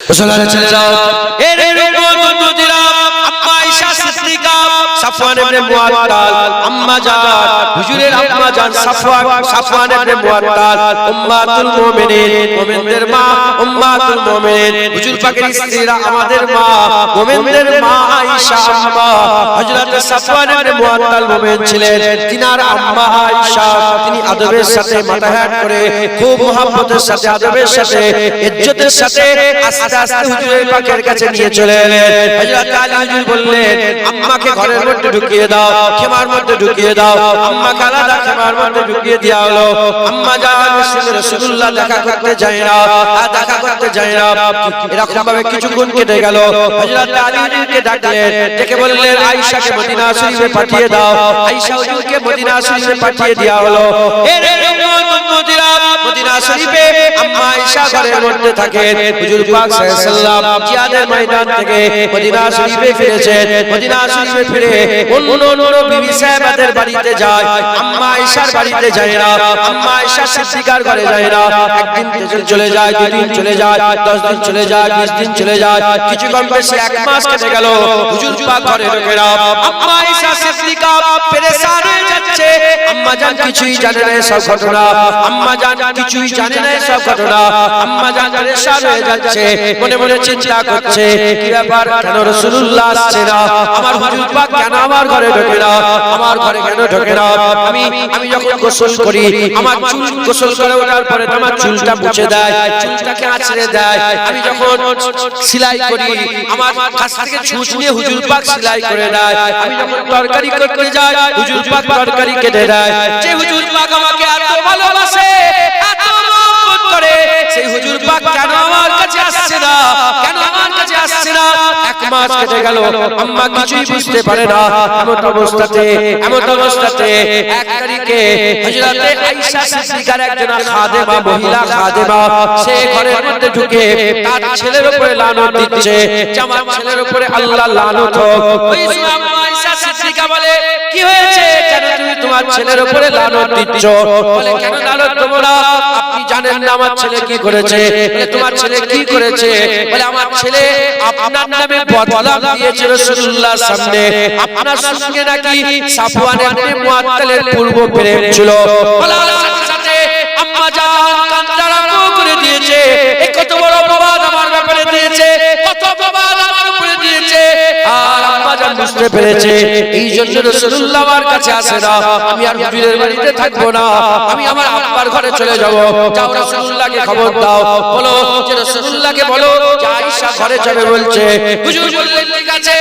মুসলমানের ছেলেরা এর বন্ধুরা আম্মা আয়েশা সিদ্দিকা সাফওয়ান ইবনে মুআত্তাল আম্মা জান হুজুরের আম্মা জান সাফওয়ান ইবনে মুআত্তাল উম্মাতুল মুমিনিন মুমিনদের মা উম্মাতুল মুমিনিন হুজুর পাকের স্ত্রীরা আমাদের মা মুমিনদের মা আয়েশা আম্মা হযরত সাফওয়ান ইবনে মুআত্তাল মুমিন ছিলেন তিনার আম্মা আয়েশা তিনি আদবের সাথে মাথা হেঁট করে খুব মহব্বতের সাথে আদবের সাথে ইজ্জতের সাথে আস্তে আস্তে হুজুরের পাকের কাছে নিয়ে চলে এলেন হযরত আলী হুজুর বললেন আম্মাকে ঘরের মধ্যে ঢুকিয়ে দাও খেমার মধ্যে ঢুকিয়ে দাও আম্মাকে আলাদা খেমার মধ্যে ঢুকিয়ে দেওয়া হলো আম্মা জান রাসূলুল্লাহ দেখা করতে যায় না দেখা করতে যায় না এরকম ভাবে কিছুক্ষণ কেটে গেল হযরত আলী হুজুরকে ডাকলেন ডেকে বললেন আয়েশাকে মদিনা শরীফে পাঠিয়ে দাও আয়েশা হুজুরকে মদিনা শরীফে পাঠিয়ে দেওয়া হলো এর মদিনা শরীফে আম্মা আয়েশা ঘরের মধ্যে থাকেন হুজুর পাক সাল্লাল্লাহু আলাইহি ওয়াসাল্লাম জিহাদের ময়দান থেকে মদিনা শরীফে ফিরেছেন মদিনা শরীফে ফিরে অন্য বিবি সাহেবাদের বাড়িতে যায় আম্মা আয়েশার বাড়িতে যায় না আম্মা আয়েশা সিদ্দিকার ঘরে যায় না একদিন চলে যায় দুই দিন চলে যায় 10 দিন চলে যায় 20 দিন চলে যায় কিছু কম বেশি এক মাস কেটে গেল হুজুর পাক ঘরে ঢোকে না আম্মা আয়েশা সিদ্দিকা পেরেশান হয়ে যাচ্ছে আম্মা জান কিছুই জানে না সব ঘটনা আম্মা জান কিছুই জানে না সব ঘটনা আম্মা জান পেরেশান হয়ে যাচ্ছে মনে মনে চিন্তা করছে কি ব্যাপার কেন রাসূলুল্লাহ আসছে না আমার হুজুর পাক কেন আমার ঘরে ঢোকে না আমার ঘরে কেন ঢোকে না আমি যখন গোসল করি আমার চুল গোসল করে ওঠার পরে আমার চুলটা মুছে দেয় চুলটাকে আঁচড়ে দেয় আমি যখন সেলাই করি আমার কাছ থেকে ছুঁচ নিয়ে হুজুর পাক সেলাই করে দেয় আমি যখন তরকারি করতে যাই হুজুর পাক তরকারি কেটে দেয় যে হুজুর পাক আমাকে এত ভালোবাসে এত মহব্বত করে সেই হুজুর পাক কেন আমার কাছে আসছে না কেন আমার কাছে আসছে না এক মাস কেটে গেল আম্মা কিছুই বুঝতে পারে না এমন অবস্থাতে এক তারিখে হযরত আয়েশা সিদ্দিকার একজন খাদেমা মহিলা খাদেমা সে ঘরের মধ্যে ঢুকে তার ছেলের উপরে লানত দিচ্ছে যে আমার ছেলের উপরে আল্লাহ লানত হোক ওই সময় আম্মা আয়েশা সিদ্দিকা বলে কি হয়েছে কেন তুমি তোমার ছেলের উপরে লানত দিচ্ছ বলে কেন লানত দেব না আপনি জানেন না আমার ছেলে কি করেছে বলে তোমার ছেলে কি করেছে বলে আমার ছেলে আপনার নামে বদনাম দিয়েছে রাসূলুল্লাহর সামনে আপনার সঙ্গে নাকি সাফওয়ান ইবনে মুআত্তালের পূর্ব প্রেম ছিল বলার সাথে সাথে আম্মা জান কান্না আরম্ভ করে দিয়েছে এই কত বড় অপবাদ আমার ব্যাপারে দিয়েছে কত অপবাদ আমার উপরে দিয়েছে আর আম্মা জান বুঝতে পেরেছে এই জন্য রাসূলুল্লাহ আমার কাছে আসে না আমি আর হুজুরের বাড়িতে থাকবো না আমি আমার আব্বার ঘরে চলে যাব যাও রাসূলুল্লাহকে খবর দাও বলো যে রাসূলুল্লাহকে বলো যে আয়েশা ঘরে যাবে বলছে হুজুর বললেন ঠিক আছে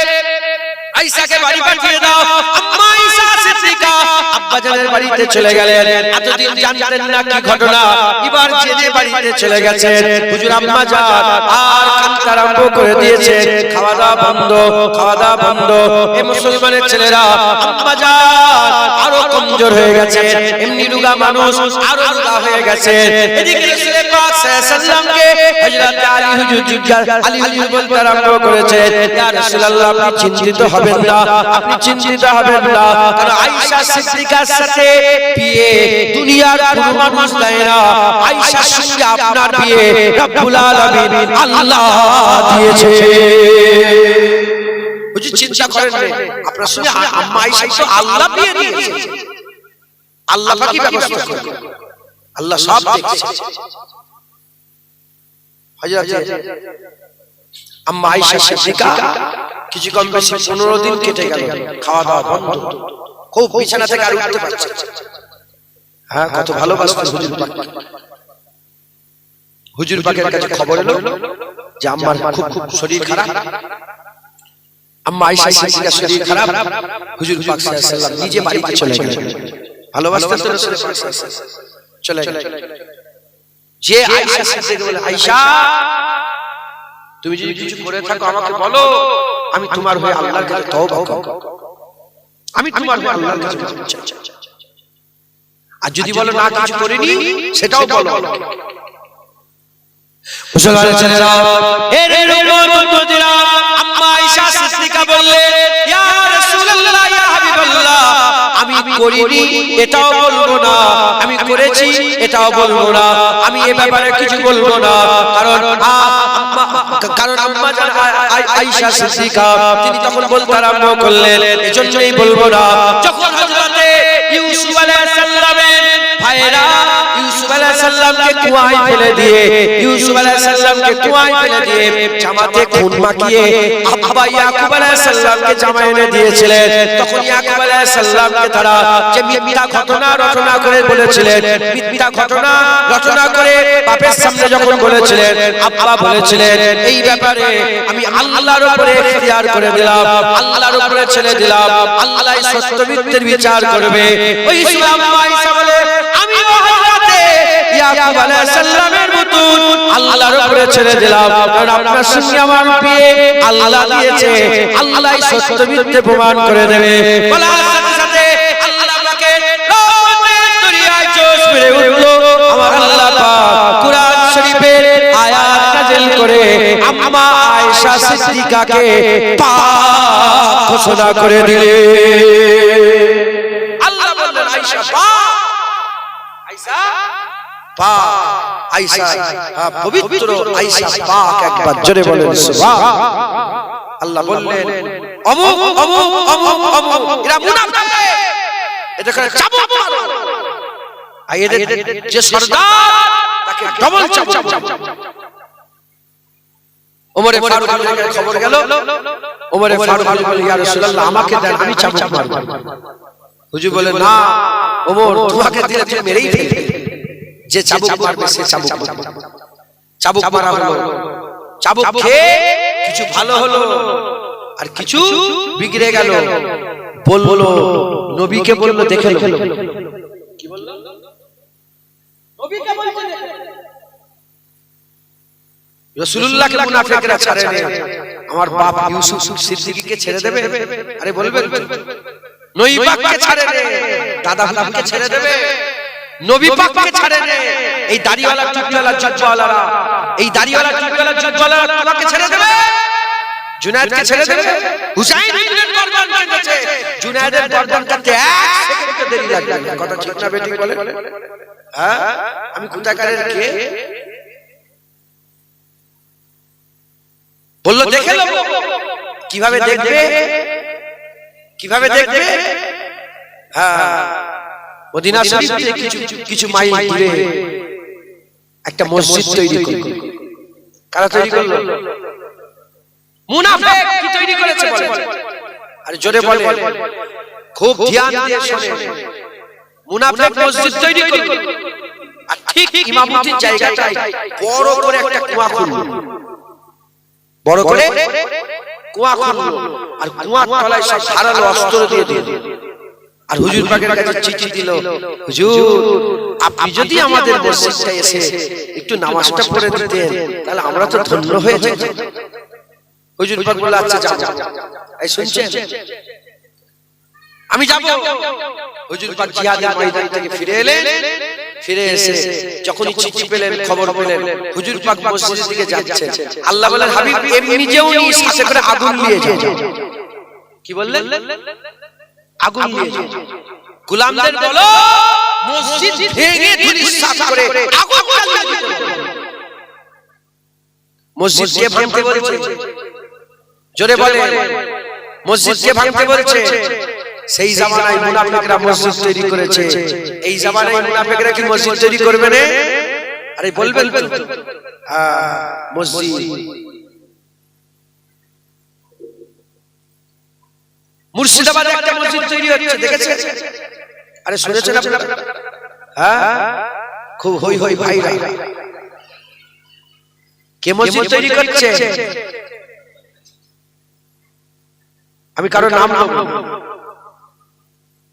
আয়েশাকে বাড়ি পাঠিয়ে দাও আম্মা আয়েশা সিদ্দিকা আব্বা জানের বাড়িতে চলে গেলেন এতদিন জানতেন না কি ঘটনা এবার জেনে বাড়িতে চলে গেছেন হুজুর আম্মা জান আর কান্না আরম্ভ করে দিয়েছেন খাওয়া দাওয়া বন্ধ এই মুসলমানের ছেলেরা আম্মা জান আরো কমজোর হয়ে গেছে এমনি রোগা মানুষ আরো রোগা হয়ে গেছে এদিকে রাসূল পাক সাল্লাল্লাহু আলাইহি ওয়াসাল্লামকে হযরত আলী হুজুর বলতে আরম্ভ করেছেন ইয়া রাসূলুল্লাহ আপনি চিন্তিত হবেন না আপনি চিন্তিত হবেন না কারণ আয়েশা সিদ্দিকার সাথে বিয়ে দুনিয়ার কোনো মানুষ দেয় না আয়েশার সঙ্গে আপনার বিয়ে রব্বুল আলামিন আল্লাহ দিয়েছে বুঝি চিন্তা করেন না আপনার সঙ্গে আম্মা আয়েশা তো আল্লাহ বিয়ে দিয়েছে আল্লাহ কি ব্যবস্থা করে আল্লাহ সব দেখছে হযরত আম্মা আয়েশা সিদ্দিকা কিছু কম বেশি 15 দিন কেটে গেল খাওয়া দাওয়া বন্ধ খুব বিছানা থেকে আর উঠতে পারছে হ্যাঁ কত ভালোবাসতেন হুজুর পাকের কাছে খবর এলো যে আম্মার খুব শরীর খারাপ আম্মা আয়েশা সিদ্দিকার শরীর খারাপ হুজুর পাক সাল্লাল্লাহু আলাইহি ওয়াসাল্লাম নিজে বাড়িতে চলে গেলেন ভালোবাসতেন তো রাসূল পাক সাল্লাল্লাহু আলাইহি ওয়াসাল্লাম চলে গেলেন যে আয়েশা সিদ্দিকা বলে আয়েশা তুমি যদি কিছু করে থাকো আমাকে বলো আমি তোমার হয়ে আল্লাহর কাছে তওবা করব আমি তোমার হয়ে আল্লাহর কাছে ক্ষমা চাই আর যদি বলো না কিছু করিনি সেটাও বলো মুসলমানের ছেলেরা এর বন্ধুরা আম্মা আয়েশা সিদ্দিকা বললেন ইয়া রাসূলুল্লাহ ইয়া হাবিবাল্লাহ আমি করিনি এটাও বলবো না আমি করেছি এটাও বলবো না আমি এই ব্যাপারে কিছু বলবো না কারণ কারণ আম্মা জান আয়েশা সিদ্দিকা তিনি তখন বলতে আরম্ভ করলেন, এজন্যই বলবো না, যখন হযরতে ইউসুফ আলাইহিস সালামের ভাইরা ইউসুফ আলাইহিস সালামকে কুয়ায় ফেলে দিয়ে জামাতে খুন মাখিয়ে আব্বা ইয়াকুব আলাইহিস সালামকে জামা এনে দিয়েছিলেন, তখন ইয়াকুব আলাইহিস সালামকে তারা যে মিথ্যা ঘটনা রচনা করে বলেছিলেন, মিথ্যা ঘটনা রচনা করে বাপের সামনে যখন বলেছিলেন, আব্বা বলেছিলেন এই ব্যাপারে আমি আল্লাহর উপরে ইখতিয়ার করে দিলাম, আল্লাহর উপরে ছেড়ে দিলাম, আল্লাহই সত্য মিথ্যার বিচার করবে। ওই ইসলাম আয়েশা বলে আমি হযরতে ইয়াকুব আলাইহিস সালামের মতন আল্লাহর উপরে ছেড়ে দিলাম, কারণ আপনার সঙ্গে আমার বিয়ে আল্লাহ দিয়েছে, আল্লাহই সত্য মিথ্যা প্রমাণ করে দেবে। বলার সাথে সাথে আল্লাহ পাকে রহমতের দরিয়ায় জোশ মেরে উঠলো। আমার আল্লাহ পাক কুরআন শরীফের আয়াত নাযিল করে আম্মা আয়েশা সিদ্দিকাকে পাক ঘোষণা করে দিলেন। আল্লাহ বললেন আয়েশা পাক, আয়েশা পাক, আয়েশা পবিত্র, আয়েশা পাক, একবার জোরে বলেন সুবহান। আল্লাহ বললেন অমুক অমুক অমুক অমুক এরা মুনাফিক, এটা করে চাবুক মারো, আর এদের যে সরদার তাকে ডবল চাবুক। ওমরে ফারুক এর খবর গেল, ওমরে ফারুক বললেন ইয়া রাসূলুল্লাহ আমাকে দেন, আমি চাবুক মারব। হুজুর বলেন না ওমর, তোমাকে দিলে তুমি মেরেই ফেলবে, যে চাবুক মারবে সে চাবুক মারবে। চাবুক মারা হলো, চাবুক খেয়ে কিছু ভালো হলো আর কিছু বিগড়ে গেল। বললো নবীকে বললো দেখে লো, কি বললো নবীকে বলতে রাসূলুল্লাহকে মুনাফিকরা ছাড়ে না, আমার বাপ ইউসুফ সিদ্দিকীকে ছেড়ে দেবে? আরে বলবেন নবী পাককে ছাড়ে না, দাদা পাককে ছেড়ে দেবে? নবী পাককে ছাড়ে না, এই দাড়িওয়ালা টুপিওয়ালা জুব্বাওয়ালারা, এই দাড়িওয়ালা টুপিওয়ালা জুব্বাওয়ালারা তোমাকে ছেড়ে দেবে? জুনায়েদকে ছেড়ে দেবে? হুসাইন ইবনে গর্দান বলেছে জুনায়েদের গর্দান কাটতে 1 সেকেন্ড দেরি লাগবে না। কথা ঠিক না বেটি বলে? হ্যাঁ, আমি কোথাকারের কে বললো দেখে লো। কিভাবে দেখবে? কিভাবে দেখবে? হ্যাঁ, মদিনা শরীফ থেকে কিছু মাইল দূরে একটা মসজিদ তৈরি করলো। কারা তৈরি করলো? মুনাফিক কি তৈরি করেছে বলে? আরে জোরে বলে, খুব ধ্যান দিয়ে শুনে। মুনাফিক মসজিদ তৈরি করলো, আর ঠিক ইমামতির জায়গাটায় বড় করে একটা কুয়া খুললো, বড় করে কুয়া খুললো, আর কুয়ার তলায় সব ধারালো অস্ত্র দিয়ে দিল। আর হুজুর পাকের কাছে চিঠি দিল, হুজুর আপনি যদি আমাদের মসজিদে এসে একটু নামাজটা পড়ে দিতেন তাহলে আমরা তো ধন্য হয়ে যেতাম। হুজুর পাক বলল আচ্ছা যাও। এই শুনছেন, আমি যাব। হুজুর পাক জিহাদের ময়দান থেকে ফিরে এলেন, ফিরে এসে যখন চিঠি পেলেন, খবর পেলেন হুজুর পাক মসজিদের দিকে যাচ্ছেন, আল্লাহ বলেন হাবিব এমনি যেও নি, সাথে করে আগুন নিয়ে যাও। কি বললেন? আগুন নিয়ে যাও। গোলামদের বলো মসজিদ ভেঙে ধূলিসাৎ করে আগুন জ্বালিয়ে দিতে। মসজিদ কে ভাঙতে বলছে? জোরে বলে, মসজিদ কে ভাঙতে বলছে? সেই জামানায় মুনাফিকরা মসজিদ তৈরি করেছে। এই জামানায় মুনাফিকরা কি মসজিদ তৈরি করবে না? আরে বলবেন তো, মসজিদ মুর্শিদাবাদে একটা মসজিদ তৈরি হচ্ছে, দেখেছেন? আরে শুনেছেন আপনারা? হ্যাঁ, খুব হই হই ভাইরা। কে মসজিদ তৈরি করছে? আমি কারো নাম নেব না।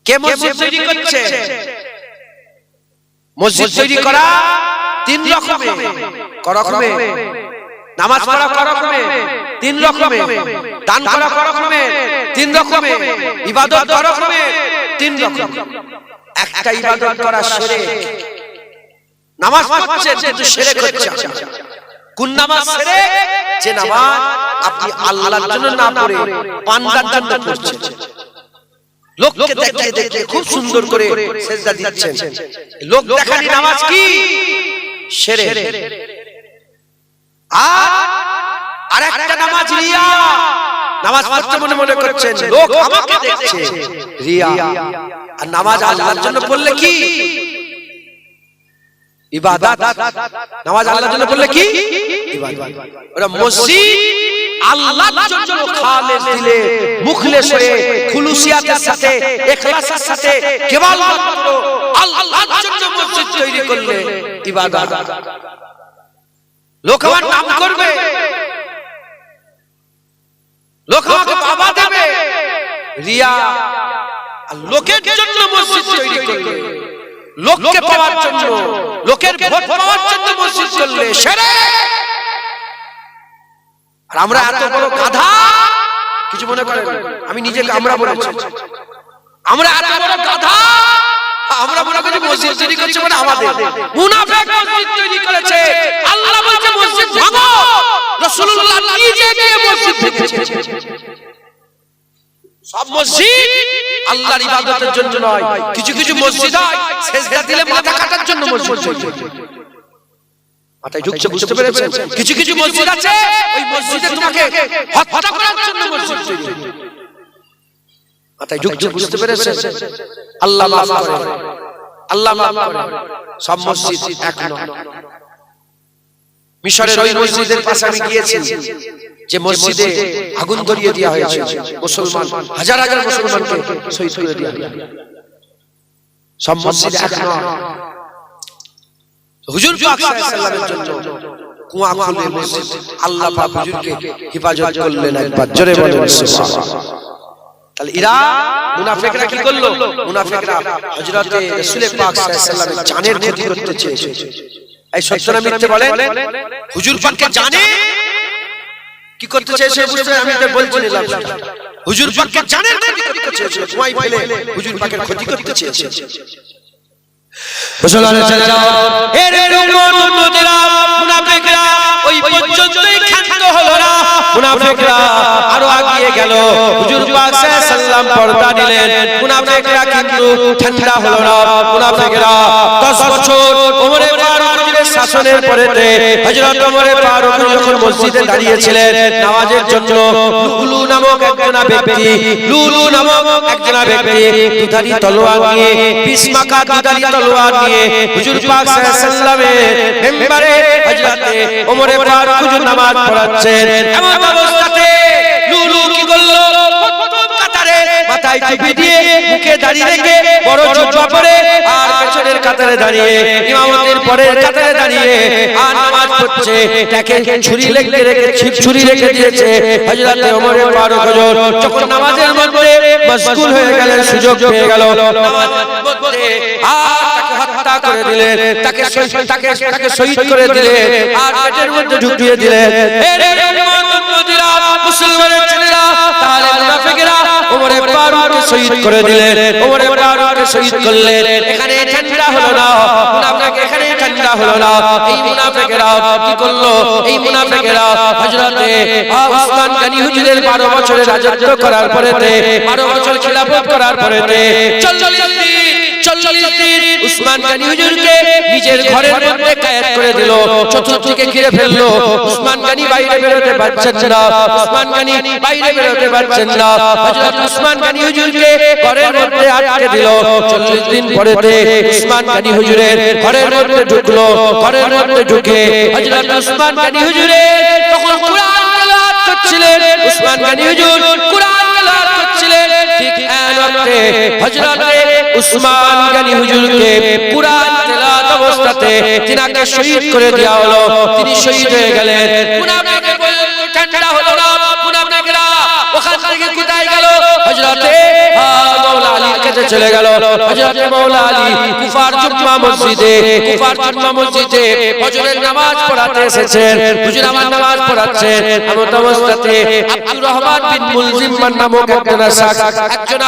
কে মসজিদ তৈরি করছে? মসজিদ তৈরি করা 3 রকমে। করকমে নামাজ পড়া, করকমে 3 রকমে দান করা, করকমে 3 রকমে ইবাদত, করকমে 3 রকম। একটা ইবাদত করা শিরক, নামাজ পড়ছে কিন্তু শিরক হচ্ছে। কোন নামাজ শিরক? যে নামাজ আপনি আল্লাহর জন্য না পড়ে বান্দার জন্য পড়ছেন, লোককে দেখিয়ে দেখিয়ে খুব সুন্দর করে সিজদা দিচ্ছেন, লোক দেখানি নামাজ কি? শিরক। আর আর একটা নামাজ রিয়া, নামাজ পড়তে মনে মনে করছেন লোক আমাকে দেখছে, রিয়া। আর নামাজ আল্লাহর জন্য পড়লে কি ইবাদত, নামাজ আল্লাহর জন্য পড়লে কি ইবাদত। ওরা মসজিদ আল্লাহর জন্য খালেস দিলে, মুখলেস হয়ে, খুলুসিয়াতের সাথে, ইখলাসের সাথে কেবল মাত্র আল্লাহর জন্য মসজিদ তৈরি করলে ইবাদত। লোক আমার নাম করবে, লোক আমাকে বাবা দেবে, রিয়া। আর লোকের জন্য মসজিদ তৈরি করলে, লোককে পাওয়ার জন্য, লোকের ভোট পাওয়ার জন্য মসজিদ করলে শিরক। আর আমরা এত বড় গাধা, কিছু মনে করেন, আমি নিজেকে আমরা বলেছি, আমরা এত বড় গাধা, আমরা মনে করি মসজিদ তৈরি করছে মানে আমাদের। মুনাফিক মসজিদ তৈরি করেছে, আল্লাহ বলছে মসজিদ ভাঙো, রাসূলুল্লাহ নিজে গিয়ে মসজিদ ভেঙেছে। সব মসজিদ আল্লাহর ইবাদতের জন্য নয়, কিছু কিছু মসজিদ হয় সিজদা দিলে মাথা কাটার জন্য মসজিদ তৈরি। মাথায় ঢুকছে, বুঝতে পেরেছেন? কিছু কিছু মসজিদ আছে ওই মসজিদে তোমাকে হত্যা করার জন্য মসজিদ তৈরি। মাথায় ঢুকছে, বুঝতে পেরেছেন? আল্লাহ মাফ করে, আল্লাহ মাফ করে। সব মসজিদ এক নয়। মিশরের ওই মসজিদের পাশে আমি গিয়েছি, যে মসজিদে আগুন ধরিয়ে দেওয়া হয়েছে, মুসলমান হাজার হাজার মুসলমানকে শহীদ করে দেওয়া হয়েছে। সব মসজিদ এক নয়। হুজুর পাক সাল্লাল্লাহু আলাইহি ওয়াসাল্লামের জন্য কুয়া খুলে মসজিদ আল্লাহ পাক হুজুরকে হেফাজত করলেন। একবার জোরে বলেন সুবহানাল্লাহ। তাহলে এরা মুনাফিকরা কি করলো? মুনাফিকরা হযরতে রাসূল পাক সাল্লাল্লাহু আলাইহি ওয়াসাল্লামের জানের ক্ষতি করতে চেয়েছে। এই সত্য না মিথ্যে বলেন? হুজুর পাককে জানে কি করতে চেয়েছে বুঝতে আমি তো বলছি না। হুজুর পাককে জানের ক্ষতি করতে চেয়েছে, কুয়ায় ফেলে হুজুর পাকের ক্ষতি করতে চেয়েছে। মুসলমানের ছেলেরা, এর উম্মতরা, মুনাফিকরা ওই পর্যন্তই ক্ষান্ত হলো না। মুনাফিকরা আরো আগিয়ে গেল। হুজুর পাক সাল্লাল্লাহু আলাইহি ওয়াসাল্লাম পর্দা নিলেন, মুনাফিকরা কিন্তু ঠান্ডা হলো না। মুনাফিকরা 10 বছর ওমরে ফারুকের শাসনের পরেতে হযরত ওমরে ফারুক যখন মসজিদে দাঁড়িয়েছিলেন নামাজের জন্য, লুলু নামক একজন ব্যক্তি, লুলু নামক একজন ব্যক্তি দুধারি তলোয়ার নিয়ে, বিসমাকা দুধারি তলোয়ার নিয়ে হুজুর পাক সাল্লাল্লাহু আলাইহি ওয়াসাল্লামের মিম্বরে হযরতে ওমরে ফারুক হুজুর নামাজ পড়াচ্ছেন। এমন অবস্থাতে লুলু কি করলো? কাতারে মাথায় টুপি দিয়ে, মুখে দাড়ি রেখে, বড় জুব্বা পরে, আর পেছনের কাতারে দাঁড়িয়ে, ইমামতের পরের কাতারে দাঁড়িয়ে আর নামাজ পড়ছে। তাকে ছুরি রেখে দিয়েছে হযরতে ওমরে ফারুক হুজুর। যখন নামাজের মধ্যে মশগুল হয়ে গেলেন, সুযোগ পেয়ে গেল নামাজের মধ্যে, আর তাকে হত্যা করে দিলেন, তাকে শহীদ করে দিলেন, আর পেটের মধ্যে ঢুকিয়ে দিলেন। মুসলমানের ছেলেরা, তাহলে মুনাফিকরা ওমরে ফারুককে শহীদ করে দিলেন। ওমরে ফারুককে শহীদ করলেন। এখানে ঠান্ডা হলো না, মুনাফিক এখানে ঠান্ডা হলো না। এই মুনাফিকরা কি করলো? এই মুনাফিকরা হযরতে ওসমান গনি হুজুরের 12 বছরের রাজত্ব করার পরেতে, 12 বছর খিলাফত করার পরেতে 40 দিন ওসমান গনি হুজুরকে নিজের ঘরের মধ্যে কয়েদ করে দিল, চতুর্দিকে ঘিরে ফেললো। ওসমান গনি বাইরে বেরোতে পারছেন না, ওসমান গনি বাইরে বেরোতে পারছেন না। হযরত ওসমান গনি হুজুরকে ঘরের মধ্যে আটকে দিল। 40 দিন পরেতে ওসমান গনি হুজুরের ঘরের মধ্যে ঢুকলো। ঘরের মধ্যে ঢুকে হযরত ওসমান গনি হুজুরের তখন কুরআন তেলাওয়াত করছিলেন। ওসমান গনি হুজুর কুরআন তেলাওয়াত করছিলেন। ঠিক এই ওয়াক্তে হযরতে ওসমান গনি হুজুরকে কুরআন তেলাওয়াত অবস্থাতে তিনাকে শহীদ করে দেওয়া হলো। তিনি শহীদ হয়ে গেলেন। মুনাফিকরা ঠান্ডা হলো না। মুনাফিকরা ওখান থেকে কোথায় গেল? হযরতে মাওলা আলীর কাছে চলে গেল। হযরতে মাওলা আলী কুফার জুম্মা মসজিদে, ফজরের নামাজ পড়াতে এসেছেন। হুজুর আমার নামাজ পড়াচ্ছেন। এমন অবস্থাতে আব্দুর রহমান বিন মুলজিম নামক একজন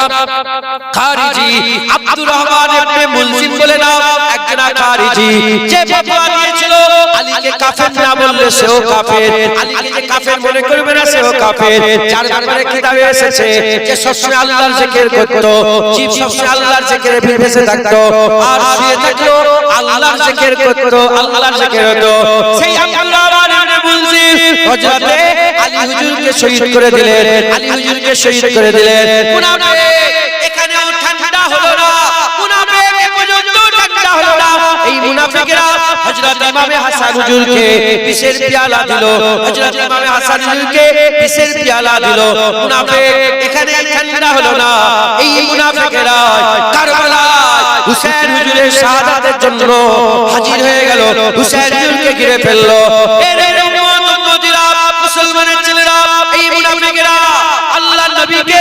খারিজি, আব্দুর রহমান ইবনে মুলজিম বলে নাম, একজন খারিজি, যে ফতোয়া দিয়েছিল আলীকে কাফের না বললে সেও কাফের, আলীকে যে কাফের মনে করবে না সেও কাফের। যার ব্যাপারে কিতাবে এসেছে যে সবসময় আল্লাহর জিকির করত, জীব সবসময় আল্লাহর জিকিরে ভেসে থাকতো, আর শুয়ে থাকলো আল্লাহর জিকির করত, আল্লাহর জিকির হতো। সেই আব্দুর রহমান ইবনে মুলজিম মঞ্জিল হযরতে আলী হুজুরকে শহীদ করে দিলেন, আলী হুজুরকে শহীদ করে দিলেন। মুনাফিক এখানেও ঠান্ডা হলো না, মুনাফিক পর্যন্ত ঠান্ডা হলো না। এই মুনাফিকরা হযরত ইমাম হাসান হুজুরকে বিষের পেয়ালা দিল, হযরত ইমাম হাসান হুজুরকে বিষের পেয়ালা দিল। মুনাফিক এখানে ঠান্ডা হলো না। এই মুনাফিকেরা কারবালায় হুসাইন হুজুরের শাহাদাতের জন্য হাজির হয়ে গেল, হুসাইন হুজুরকে ঘিরে ফেললো। এর উম্মত-উম্মতিরা, মুসলমানের ছেলেরা, এই মুনাফিকেরা আল্লাহর নবীকে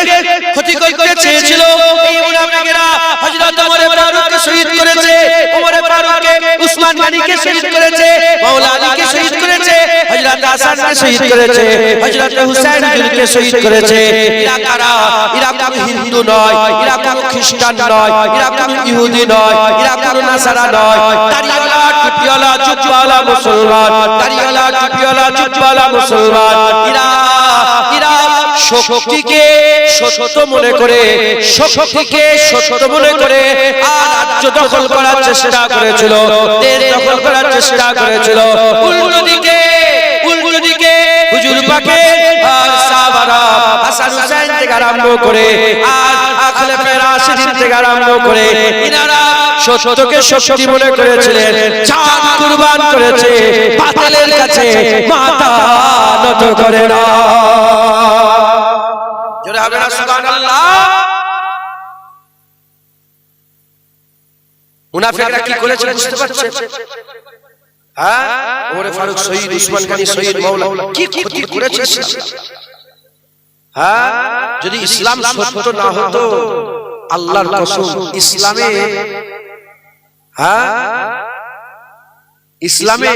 ক্ষতি করতে চেয়েছিল। এই মুনাফিকেরা হযরত ওমর ফারুককে শহীদ করেছে, ওমর ফারুককে, উসমান গনিকে শহীদ করেছে, মাওলা আলীকে শহীদ করেছে, হযরত হাসানকে শহীদ করেছে, হযরত হুসাইন হুজুরকে শহীদ করেছে। এরা কারা? এরা কোনো হিন্দু নয়, এরা কোনো খ্রিস্টান নয়, এরা কোনো ইহুদি নয়, এরা কোনো নাসারা নয়। দাড়িওয়ালা টুপিওয়ালা জুব্বাওয়ালা মুসলমান, দাড়িওয়ালা টুপিওয়ালা জুব্বাওয়ালা মুসলমান। এরা শক্তিকে সত্য মনে করে, শক্তিকে সত্য মনে করে আর রাজ্য দখল করার চেষ্টা করেছিল, দেশ দখল করার চেষ্টা করেছিল। উল্টো দিকে হুজুর পাকের সাহাবারা হাসান হুসাইন থেকে আরম্ভ করে আর খলিফায়ে রাশিদিন থেকে আরম্ভ করে ইনারা সত্যকে শক্তি মনে করেছিলেন, জান কুরবান করেছে, বাতিলের কাছে মাথা নত করে না। জোরে হবে না সুবহানাল্লাহ। মুনাফিকরা কি করেছে বুঝতে পারছেন? হ্যাঁ, ওমর ফারুক শহীদ, উসমান গনি শহীদ, মাওলা কি ক্ষতি করেছে। হ্যাঁ, যদি ইসলাম সত্য না হতো, আল্লাহর কসম ইসলামে, হ্যাঁ ইসলামে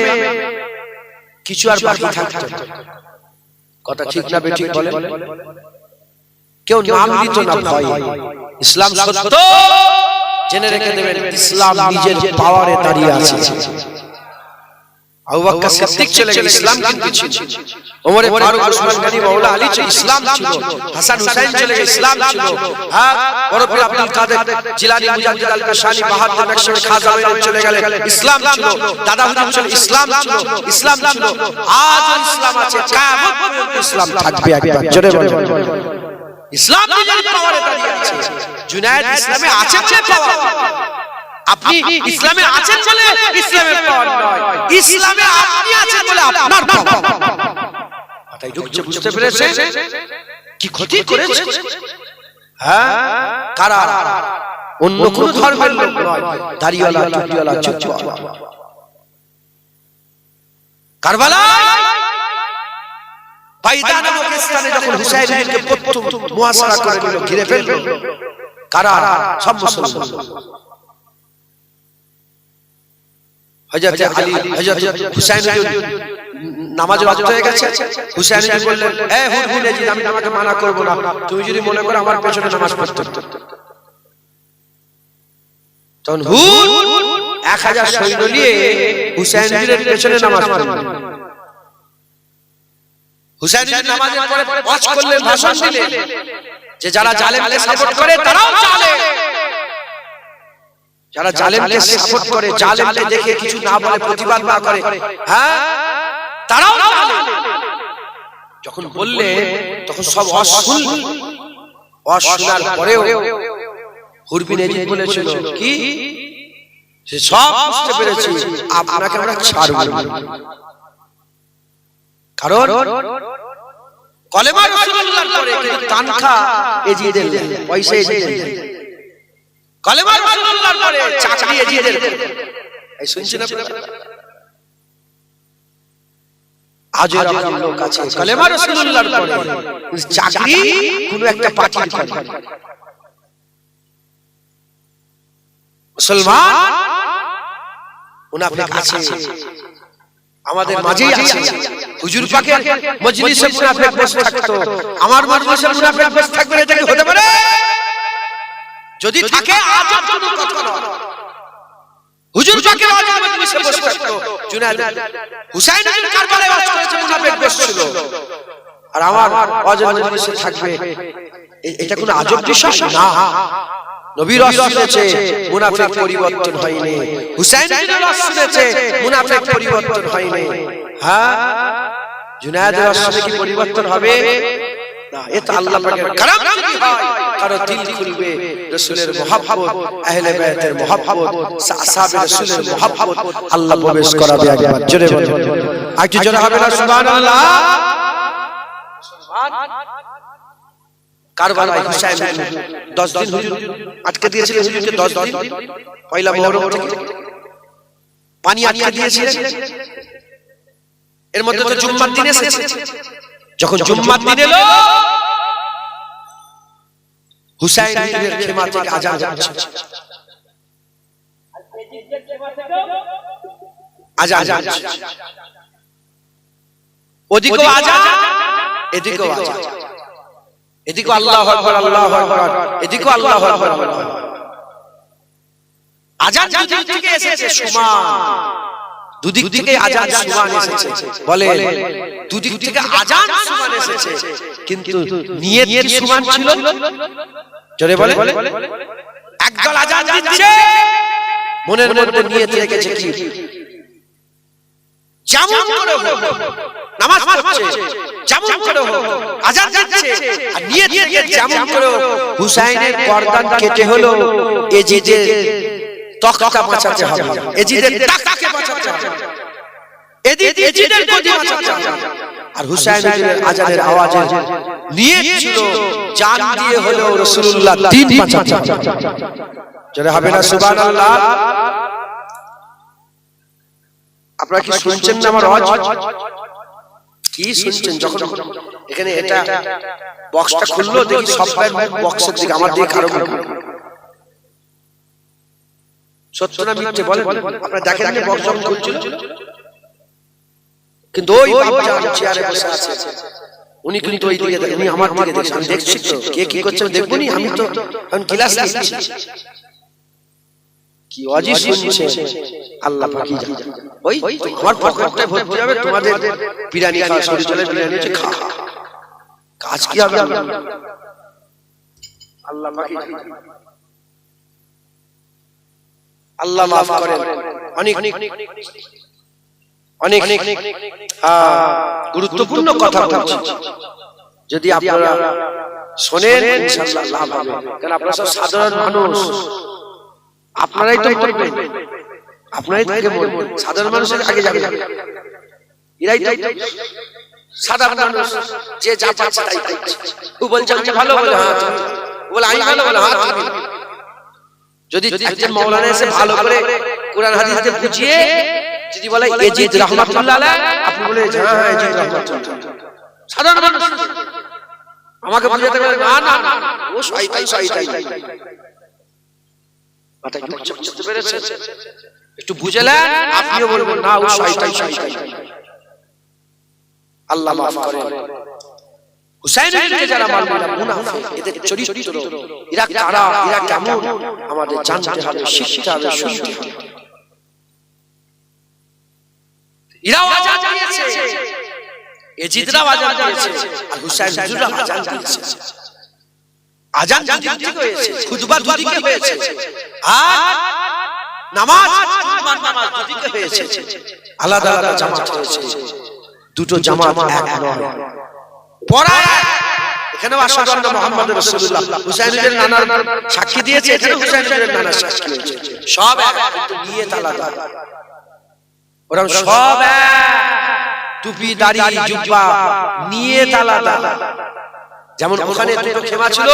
কিছু আর বাকি থাকতো না। কথা ঠিক না বেঠিক বলেন? কেউ নাম দিত না ভয়। ইসলাম সত্য জেনে রেখে দেবেন, ইসলাম নিজের পাওয়ারে দাঁড়িয়ে আছে। আবু বকর সিদ্দিক চলে গেল, ইসলাম কিন্তু ছিল। ওমর ফারুক, উসমান গনি, মাওলা আলী ছিল, ইসলাম ছিল। হাসান হুসাইন চলে গেল, ইসলাম ছিল। হ্যাঁ, ওরফে আব্দুল কাদের জিলানী, মুজাদ্দিদ আল-কাশানি, বাহাদুর নকশবন্দি, খাজা আমিন চলে গেল, ইসলাম ছিল। দাদা হুজুর ছিল, ইসলাম ছিল, ইসলাম ছিল। আজ ইসলাম আছে, কিয়ামত পর্যন্ত ইসলাম থাকবে। একবার জোরে বলেন, ইসলাম নিজের পাওয়ারে দাঁড়িয়ে আছে। জুনায়েদ ইসলামে আছে পাওয়ার। আপনি ইসলামে আছেন বলে ইসলামের পাওয়ার নয়, ইসলামে আপনি আছেন বলে আপনার পাওয়ার। কথাই ঢুকছে, বুঝতে পেরেছেন? কি ক্ষতি করেছে? হ্যাঁ, কারা? অন্য কোন ধর্মের লোক নয়, দাড়িওয়ালা টুপিওয়ালা চুপওয়ালা। কারবালায় বাইদা নামক স্থানে যখন হুসাইনকে প্রথম মুহাসারা করে দিল, ঘিরে ফেলল, কারা? সব মুসলমান। হযরত আলী, হযরত হুসাইন নামাজের ওয়াক্ত হয়ে গেছে। হুসাইন বললেন, এ হুর এজিদ, আমি তোমাকে মানা করব না, তুমি যদি মনে করো আমার পেছনে নামাজ পড়তে। তখন হুর 1000 সৈন্য নিয়ে হুসাইনের পেছনে নামাজ পড়লেন। হুসাইন নামাজের পরে ওয়াজ করলেন, ভাষণ দিলেন যে যারা জালেমকে সাপোর্ট করে তারাও জালেম, যারা জালেমকে সাপোর্ট করে, জালেমকে দেখে কিছু না বলে, প্রতিবাদ না করে, হ্যাঁ তারাও জালেম। যখন বললেন তখন সব অশোনার পরেও হুর বিন এজিদ বলেছিল কি, সে সব বুঝতে পেরেছি, আপনাকে আমরা ছাড়ব না। কারণ কলেমা রাসূলুল্লাহর পরে কিন্তু তানখা এজিদের, পয়সা এজিদের, কলেমা রাসূলুল্লাহর পরে চাকরি এজিদের। এই শুনছেন আপনারা? আজ এরকম লোক আছে, কলেমা রাসূলুল্লাহর পরে চাকরি কোন একটা পার্টির করে। মুসলমান মুনাফিক আছে, আমাদের মাঝেই আছে। হুজুর পাকের মজলিসে মুনাফিক বসে থাকতো, আমার মজলিসে মুনাফিক বসে থাকবে, এটা কি হতে পারে? যদি থাকে আজব কোনো কথা নয়। হুজুর পাকের মজলিসে বসে থাকতো, জুনায়েদ হুসাইন বিন কারবালায় ওয়াজ করেছে, মুনাফিক বসছিল, আর আমার মজলিসে থাকবে, এটা কোনো আজব বিষয় না। নবীর ওয়াজ শুনেছে, মুনাফিক পরিবর্তন হয়নি। হুসাইন বিন ওয়াজ শুনেছে, মুনাফিক পরিবর্তন হয়নি। হ্যাঁ, জুনায়েদের আসলে কি পরিবর্তন হবে না? এ তো আল্লাহ পাকের করম যদি হয়, কারো দিল খুলবে রাসূলের মুহাব্বত, আহলে বায়তের মুহাব্বত, আসহাবে রাসূলের মুহাব্বত আল্লাহ প্রবেশ করাবে। একবার জোরে বলুন, একটু জোরে হবে না সুবহানাল্লাহ? কারবালায় হুসাইন 10 দিন হুজুর আটকে দিয়েছিলেন, হুজুরকে 10 দিন পয়লা মুহররম থেকে পানি আটকে দিয়েছিলেন। এর মধ্যে তো জুম্মার দিন এসেছে, যখন জুম্মার দিন এলো হুসাইন হুজুরের খেমা থেকে আজান যাচ্ছে, আজান যাচ্ছে, ওদিকেও আজান এদিকেও আজান, এদিকেও আল্লাহু আকবার আল্লাহু আকবার, এদিকেও আল্লাহু আকবার আল্লাহু আকবার। আজান দুদিক থেকে এসেছে সমান, দুদিক থেকে আজান সমান এসেছে। বলে দুদিক থেকে আজান সমান এসেছে, কিন্তু নিয়ত সমান ছিল। জোরে বলে, একদল আজান দিচ্ছে, মনের মধ্যে নিয়ত রেখেছে কি যেমন করে হোক নামাজ পড়ছে, যেমন করে হোক আজান দিচ্ছে, আর নিয়ত রেখে যেমন করে হোক হুসাইনের গর্দান কেটে হলো এজিদের তখতা বাঁচাতে হবে, এজিদের টাকাকে বাঁচাতে হবে, এজিদের গদি বাঁচাতে হবে। আর হুসাইন হুজুরের আজানের আওয়াজে নিয়ত ছিল জান দিয়ে হলো রাসূলুল্লাহ দ্বীন বাঁচাতে হবে। যারা হবে না সুবহানাল্লাহ? আপনারা কি শুনছেন না আমার আওয়াজ? কি শুনছেন? যখন এখানে এটা বক্সটা খুললো দেখি সবাই বক্সের দিকে আমার দিকে কারো সত্য না মিথ্যে বলেন? আপনারা দেখেন না বক্স যখন খুলছিল, কিন্তু ওই বাচ্চা চেয়ারে বসে আছে, উনি কিন্তু ওই দিকে দেখেন, উনি আমার দিকে দেখছেন। আমি দেখছি তো কে কি করছে দেখবো নি, আমি তো এখন ক্লাস নিচ্ছি। কি ওয়াজি শুনছে আল্লাহ পাকই জানে। ওই আমার পকেটটা ভর্তি হবে তোমাদের বিরিয়ানি খাওয়া, সরি চলে বিরিয়ানি হচ্ছে খা, কাজ কি হবে আল্লাহ পাকই জানে। আল্লাহ মাফ করেন। অনেক অনেক গুরুত্বপূর্ণ কথা বলছি, যদি আপনারা শোনেন ইনশাআল্লাহ লাভ হবে। কারণ আপনারা সব সাধারণ মানুষ, আপনারাই তো বলবেন, আপনারাই থেকে বলবেন, সাধারণ মানুষের আগে যাবে, এরাই তো সাধারণ মানুষ, যে যা পাচ্ছে তাই করছে। ও বলছে আমি ভালো, বলে হ্যাঁ, বলে আমি ভালো, বলে হ্যাঁ তুমি। যদি একজন মাওলানা এসে ভালো করে কোরআন হাদিস দিয়ে বুঝিয়ে যদি বলে এজিদ রাহমাতুল্লাহ আলাইহি, আপনি বলে হ্যাঁ হ্যাঁ এজিদ রাহমাতুল্লাহ, সাধারণ মানুষ আমাকে বুঝাতে বলে না না না ও শয়তান শয়তান, মাথায় বুঝতে পেরেছেন? একটু বুঝলেন, আপনিও বলবেন না ও শয়তান শয়তান। আল্লাহ মাফ করেন। হুসাইনের যারা মালমালা মুনাফিক, এদের চরিত্র এরা কারা, এরা কেমন আমাদের জানতে হবে, শিখতে হবে, শুনতে হবে। এরাও আজান দিয়েছে, এজিদরাও আজান দিয়েছে, আর হুসাইন হুজুরও আজান দিয়েছে। আজান দুদিক থেকে হয়েছে, খুতবা দুদিকে হয়েছে, আর নামাজ দুদিকে হয়েছে, আলাদা আলাদা জামাত হয়েছে। দুটো জামাত এক নয়, পড়া এখানেও আশহাদু আন্না মুহাম্মাদুর রাসূলুল্লাহ, হুসাইনের নানার সাক্ষী দিয়েছে, এখানে হুসাইনের নানার সাক্ষী দিয়েছে, সব এক, কিন্তু নিয়ত আলাদা। ওরা সব এক, টুপি দাড়ি জুব্বা, নিয়ত আলাদা। যেমন ওখানে দুটো খেমা ছিল,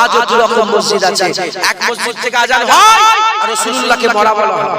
আজও দু রকম মসজিদ আছে। এক মসজিদ থেকে আজান হয় আর রাসূলুল্লাহকে মরা বলা হয়,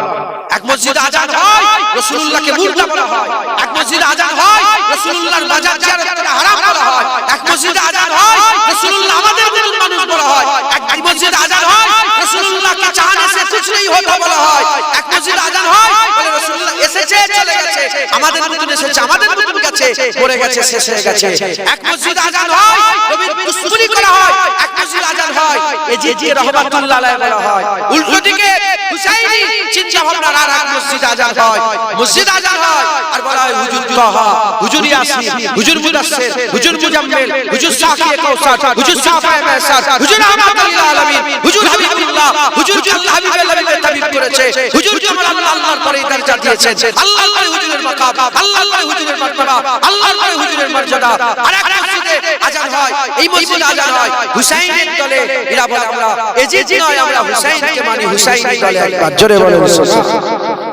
এক মসজিদে আজান হয় রাসূলুল্লাহকে মুর্দা বলা হয়, এক মসজিদে আজান হয় রাসূলুল্লাহর মাজার জিয়ারত করা হারাম বলা হয়, এক মসজিদে আজান হয় রাসূলুল্লাহ আমাদের মতন মানুষ বলা হয়, এক মসজিদে আজান হয় রাসূলুল্লাহকে চাহনে সে কুছ नहीं होता বলা হয়, এক মসজিদে আজান হয় বলে রাসূলুল্লাহ এসেছে চলে গেছে, আমাদের মতন এসেছে আমাদের মতন গেছে, পড়ে গেছে শেষ হয়ে গেছে। এক মসজিদে আজান হয় নবীর দুশমনি করা হয়, এক মসজিদে আজান হয় এজিদ রাহমাতুল্লাহ আলাইহি বলা হয়। উল্টো দিকে হুসাইনি চিন্তা ভাবনা আর এক মসজিদে আজান হয়, মসজিদে আজান হয় আর বলা হয় হুজুর তাহা, হুজুর ইয়াসিন, হুজুর মুদাসসির, হুজুর মুজাম্মিল, হুজুর সাফিয়ে কাউসার, হুজুর সাফায়ে মাহসার, হুজুর রাহমাতুল লিল আলামিন, হুজুর হাবিবুল্লাহ আল্লাহ হুজুরকে আল্লাহ হাবিবের তাবিব করেছে, হুজুরকে আমার আল্লাহ আল্লাহর পরে দরজা দিয়েছেন, আল্লাহর পরে হুজুরের মাকাম, আল্লাহর পরে হুজুরের মার্তবা, আল্লাহর পরে হুজুরের মর্যাদা। আরেক মসজিদে আযান হয়, এই মসজিদে আযান হয় হুসাইনের দলে, এরা বলে আমরা এজিদ নয়, আমরা হুসাইনকে মানি, হুসাইনের দলে। একবার জোরে বলেন সুবহানাল্লাহ।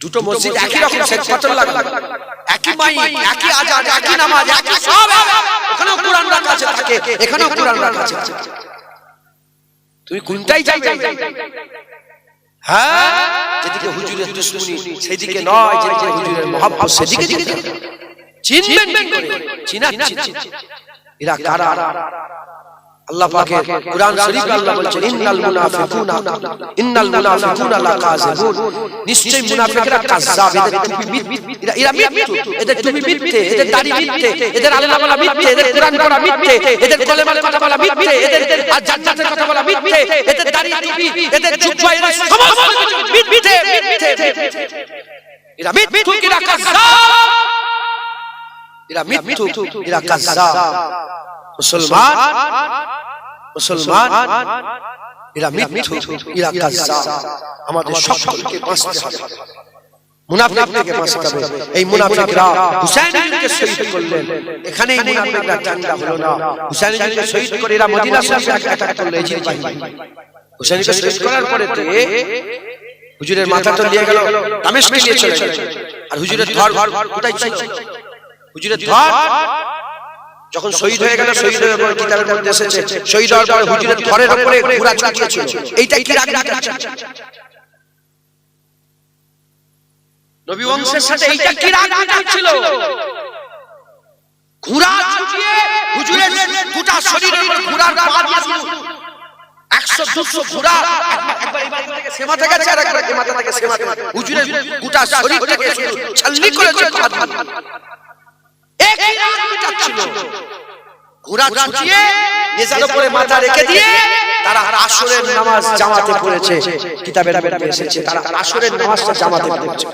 দুটো মসজিদ একই রকম শেখ পাথর লাগা, একই মাইক, একই আযান, একই নামাজ, একই সব, ওখানেও কোরআন রাখা আছে থাকে, এখানেও কোরআন রাখা আছে। তুমি কোনটাই যাবে? হ্যাঁ, যেদিকে হুজুরের দুশমনি সেদিকে নয়, যেদিকে হুজুরের মহব্বত সেদিকে যেতে হবে। চিনবেন কি করে? চিনাচ্ছি এরা কারা? আল্লাহ পাকের কুরআন শরীফে আল্লাহ বলেছেন ইন্নাল মুনাফিকুনা লাকাযিবুন, নিশ্চয়ই মুনাফিকরা কাযযাব, এদের টুপি মিথ্যে, এরা মিথ্যে, এদের টুপি মিথ্যে, এদের দাড়ি মিথ্যে, এদের আল্লাহ বলা মিথ্যে, এদের কুরআন পড়া মিথ্যে, এদের কলেমার কথা বলা মিথ্যে, এদের আর জান্নাতের কথা বলা মিথ্যে, এদের দাড়ি টুপি, এদের জুব্বা, এরা সমস্ত কিছু মিথ্যে, এরা মিথ্যুক, এরা কাযযাব, এরা মিথ্যুক, এরা কাযযাব। মুসলমান এরা মিথ্যুক, এরা কাযযাব। আমাদের সকলকে বাঁচতে হবে, মুনাফিক থেকে বাঁচতে হবে। এই মুনাফিকরা হুসাইনকে শহীদ করলেন, এখানেই মুনাফিকরা ঠান্ডা হলো না, হুসাইনকে শহীদ করে এরা মদিনা শরীফে অ্যাটাক করলো। এই জিনিস হুসাইনকে শহীদ করার পরে হুজুরের মাথা তো নিয়ে গেল, দামেস্কে নিয়ে চলে গেল। আর হুজুরের ধর কোথায় ছিল? হুজুরের ধর যখন শহীদ হয়ে গেল, শহীদ হয়ে পরে কিতাবের মধ্যে এসেছে শহীদ হওয়ার পরে হুজুরের ধরের উপরে ঘোড়া চালিয়েছিল। এইটা কি রাগ নবী বংশের সাথে? এইটা কি রাগ ছিল? ঘোড়া চালিয়ে হুজুরের গোটা শরীরের উপর ঘোড়ার পা দিয়ে 100-200 ঘোড়া একবার এই মাথা থেকে সে মাথা গেছে, আর একবার এই মাথা থেকে সে মাথা, হুজুরের গোটা শরীরটাকে ছালনি করেছে। একই রাগ ছিল, ঘোড়া ছুটিয়ে নেজার উপরে মাথা রেখে দিয়ে তারা আসরের নামাজ জামাতে পড়েছে। কিতাবের মধ্যে এসেছে তারা আসরের নামাজটা জামাতে পড়েছে।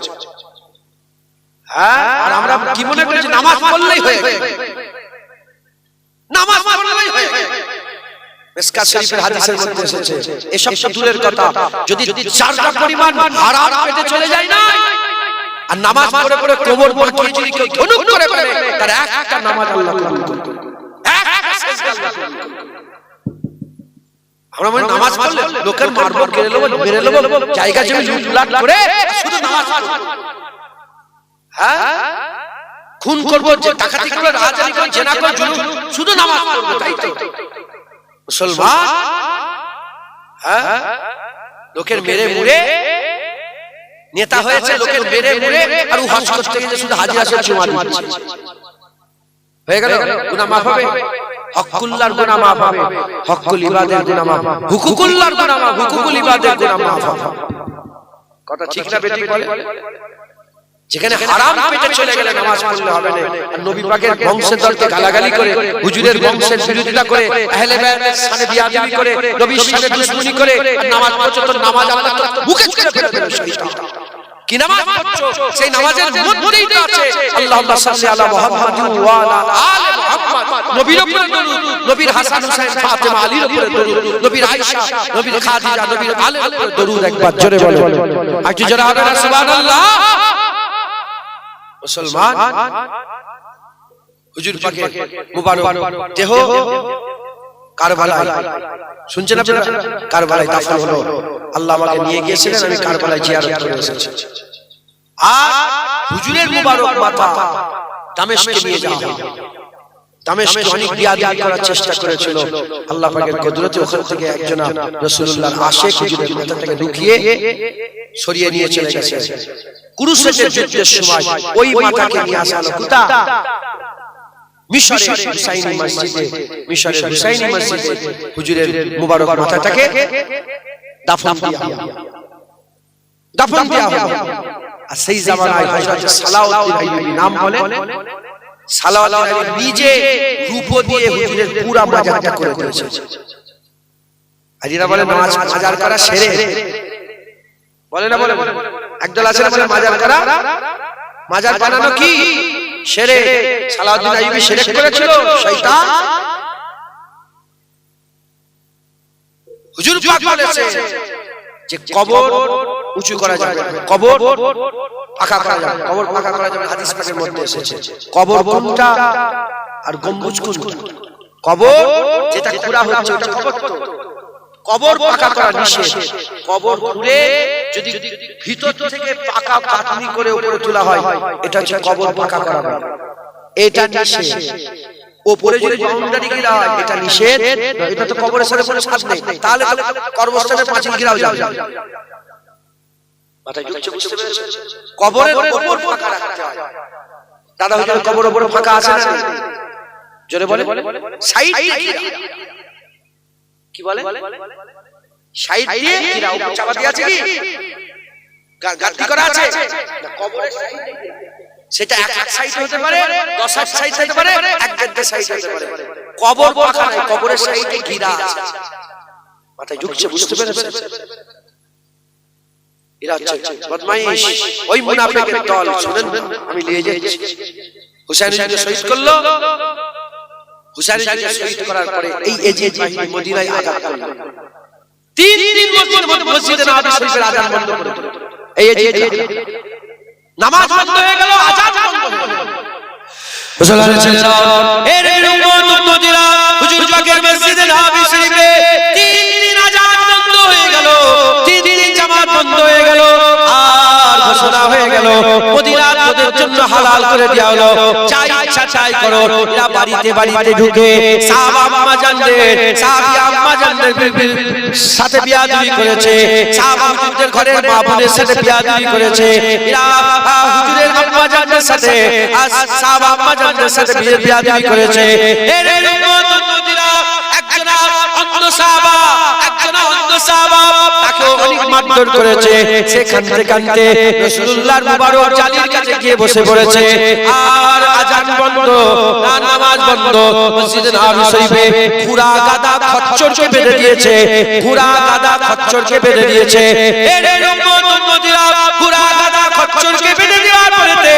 হ্যাঁ, আর আমরা কি মনে করি যে নামাজ পড়লেই হয়ে গেল, নামাজ পড়লেই হয়ে গেল। মিসকাত শরীফের হাদিসের মধ্যে এসেছে এসব তো দূরের কথা, যদি চারটা পরিমাণ হারাম পেটে চলে যায় না, আর নামাজ পড়ে পড়ে কোমর বাঁকিয়ে যদি কেউ ধনুক করে পড়ে, তার একটা নামাজ আল্লাহ কবুল করবে, একটা সিজদা আল্লাহ কবুল করবে। আমরা মানে নামাজ পড়লে লোকের মারবো, মেরে নেবো, জায়গা জমি লুটলাট করে শুধু নামাজ পড়বো, হ্যাঁ, খুন করবো, ডাকাতি করবো, রাজারি করবো, জেনা করবো, শুধু নামাজ পড়বো, তাই তো মুসলমান? হ্যাঁ, লোকের মেরে মুড়ে নেতা হয়েছে, লোকের মেরে মুড়ে আর হজ করতে গিয়ে শুধু হাজি আসর চুমা দিচ্ছে, হয়ে গেল? গুনাহ মাফ হবে? হকুল্লাহর গুনাহ মাফ হবে, হকুল ইবাদের গুনাহ মাফ, হুকুকুল্লাহর গুনাহ মাফ, হুকুকুল ইবাদের গুনাহ মাফ হবে। কথা ঠিক না বেটি বলে? যেখানে হারাম পেটে চলে গেলে নামাজ পড়লে হবে না। আর নবী পাকের বংশের দলকে গালাগালি করে, হুজুরের বংশের বিরোধিতা করে, আহলে বায়াতের শানে বিয়াদবি করে, নবীর শানে দুশমনি করে, নামাজ পড়ছো তো নামাজ আল্লাহ তো মুখে ছুঁড়ে ফেলে দেবে। কি নামাজ পড়ছো? সেই নামাজের মধ্যেই তো আছে আল্লাহুম্মা সাল্লি আলা মুহাম্মাদিন ওয়া আলা আলি মুহাম্মাদ, নবীর উপরে দরুদ, নবীর হাসান হুসাইন ফাতেমা আলীর উপরে দরুদ, নবীর আয়েশা, নবীর খাদিজা, নবীর আলীর উপরে দরুদ। একবার জোরে বলো, একটু জোরে হবে না সুবহানাল্লাহ? মুসলমান, হুজুর পাকের মুবারক দেহ কারবালায়, শুনছেন আপনারা? কারবালায় দাফন হলো। আল্লাহ আমাকে নিয়ে গিয়েছিলেন, আমি কারবালায় জিয়ারত করে এসেছি। আর হুজুরের মুবারক মাথা দামেস্কে নিয়ে যাওয়া হলো। দামেস্কে অনেক বিয়াদবি করার চেষ্টা করেছিল, আল্লাহ পাকের কুদরতে ওখান থেকে একজন রাসূলুল্লাহর আশিক হুজুরের মাথা থেকে লুকিয়ে সরিয়ে নিয়ে চলে গেছে। কুরুশের যুদ্ধের সময় ওই মাথাকে নিয়ে আসা হলো কোথা? মিশরের হুসাইনি মসজিদে, মিশরের হুসাইনি মসজিদে হুজুরের মুবারক মাথাটাকে দাফন দেওয়া হলো। আর সেই জামানায় হযরত সালাউদ্দিন আইয়ুবী নাম বলে, সালাউদ্দিন আইয়ুবী নিজে রূপ দিয়ে হুজুরের পুরো মাজারটা করে দিয়েছে। আর এরা বলে মাজার করা সেরে, বলে না, বলে একদল আছে না মাজার করা, মাজার বানানো কি সেরে? সালাউদ্দিন আইয়ুবী শিরক করেছিল, শয়তান। হুজুর পাক বলেছে যে কবর উঁচু করা যাবে, কবর পাকা করা যাবে, কবর পাকা করা যাবে, হাদিস পাকের মধ্যে এসেছে। কবর কোনটা আর গম্বুজ কোনটা? কবর যেটা খুঁড়া হচ্ছে ওটা কবর তো, কবর পাকা করা নিষেধ। কবর খুঁড়ে যদি ভিতর থেকে পাকা পাতনি করে উপরে তোলা হয় এটা হচ্ছে কবর পাকা করা, এটা নিষেধ। উপরে যদি বাউন্ডারি ঘেরা হয় এটা নিষেধ, এটা তো কবরের সাথে কোনো ছাদ নেই, তাহলে কবরস্থানে পাঁচিল ঘেরাও যাবে। মাথায় ঢুকছে, বুঝতে পেরেছেন? কবরের উপর ফাঁকা রাখতে হয়। দাদা হুজুর কবর উপরে ফাঁকা আছে না? জোরে বলে। সাইড কি বলে? সাইড দিয়ে ঘেরা, উপর চাপা দিয়ে আছে কি? গাঁথনি করা আছে না? কবরের সাইড সেটা এক সাইড হতে পারে, 10 সাইড হতে পারে, এক দেড় সাইড হতে পারে। কবর পাকা নাই, কবরের সাইডে ঘেরা আছে। মাথায় ঢুকছে, বুঝতে পেরেছেন? এরা হচ্ছে বদমাইশ, ওই মুনাফিকের দল। শুনেন, আমি নিয়ে যাচ্ছি। হুসাইনকে শহীদ করলো, হুসাইনকে শহীদ করার পরে এই এজিদ বাহিনী মদিনায় আঘাত করলো। 3 দিন মসজিদে নববী শরীফের আযান বন্ধ করে দিল। এই এজিদ নামাজ বন্ধ হয়ে গেল, আযান বন্ধ হয়ে গেল। মুসলমানের ছেলেরা, এর উম্মত মদিনা হুজুর পাকের মসজিদে নববী শরীফে 3 দিন আযান বন্ধ হয়ে গেল, 3 দিন জামাত বন্ধ হয়ে গেল। আর ঘোষণা হয়ে গেল মদিনা তোদের জন্য হালাল করে দেয়া হলো, চাই ইচ্ছা চাই করো। এরা বাড়িতে বাড়িতে ঢুকে সাহাবা আম্মা জানদের, সাহাবী আম্মা জানদের সাথে বিয়াদবি করেছে, সাহাবা হুজুরদের ঘরের মা বোনের সাথে বিয়াদবি করেছে। এরা হুজুরের আম্মা জানদের সাথে সাহাবা আম্মা জানদের সাথে বিয়াদবি করেছে। এর উম্মত মদিনা একজন অন্ধ সাহাবা, একজন অন্ধ সাহাবা তাকে অনেক মারধর করেছে। সে কাঁদতে কাঁদতে রাসূলুল্লাহর মুবারক জালির কাছে গিয়ে বসে পড়েছে। আর আযান বন্ধ, নামাজ বন্ধ। মসজিদে নববী শরীফে ঘোড়া গাদা খচ্চরকে বেঁধে দিয়েছে, ঘোড়া গাদা খচ্চরকে বেঁধে দিয়েছে। এর উম্মত মদিনা ঘোড়া গাদা খচ্চরকে বেঁধে দেওয়ার পরেতে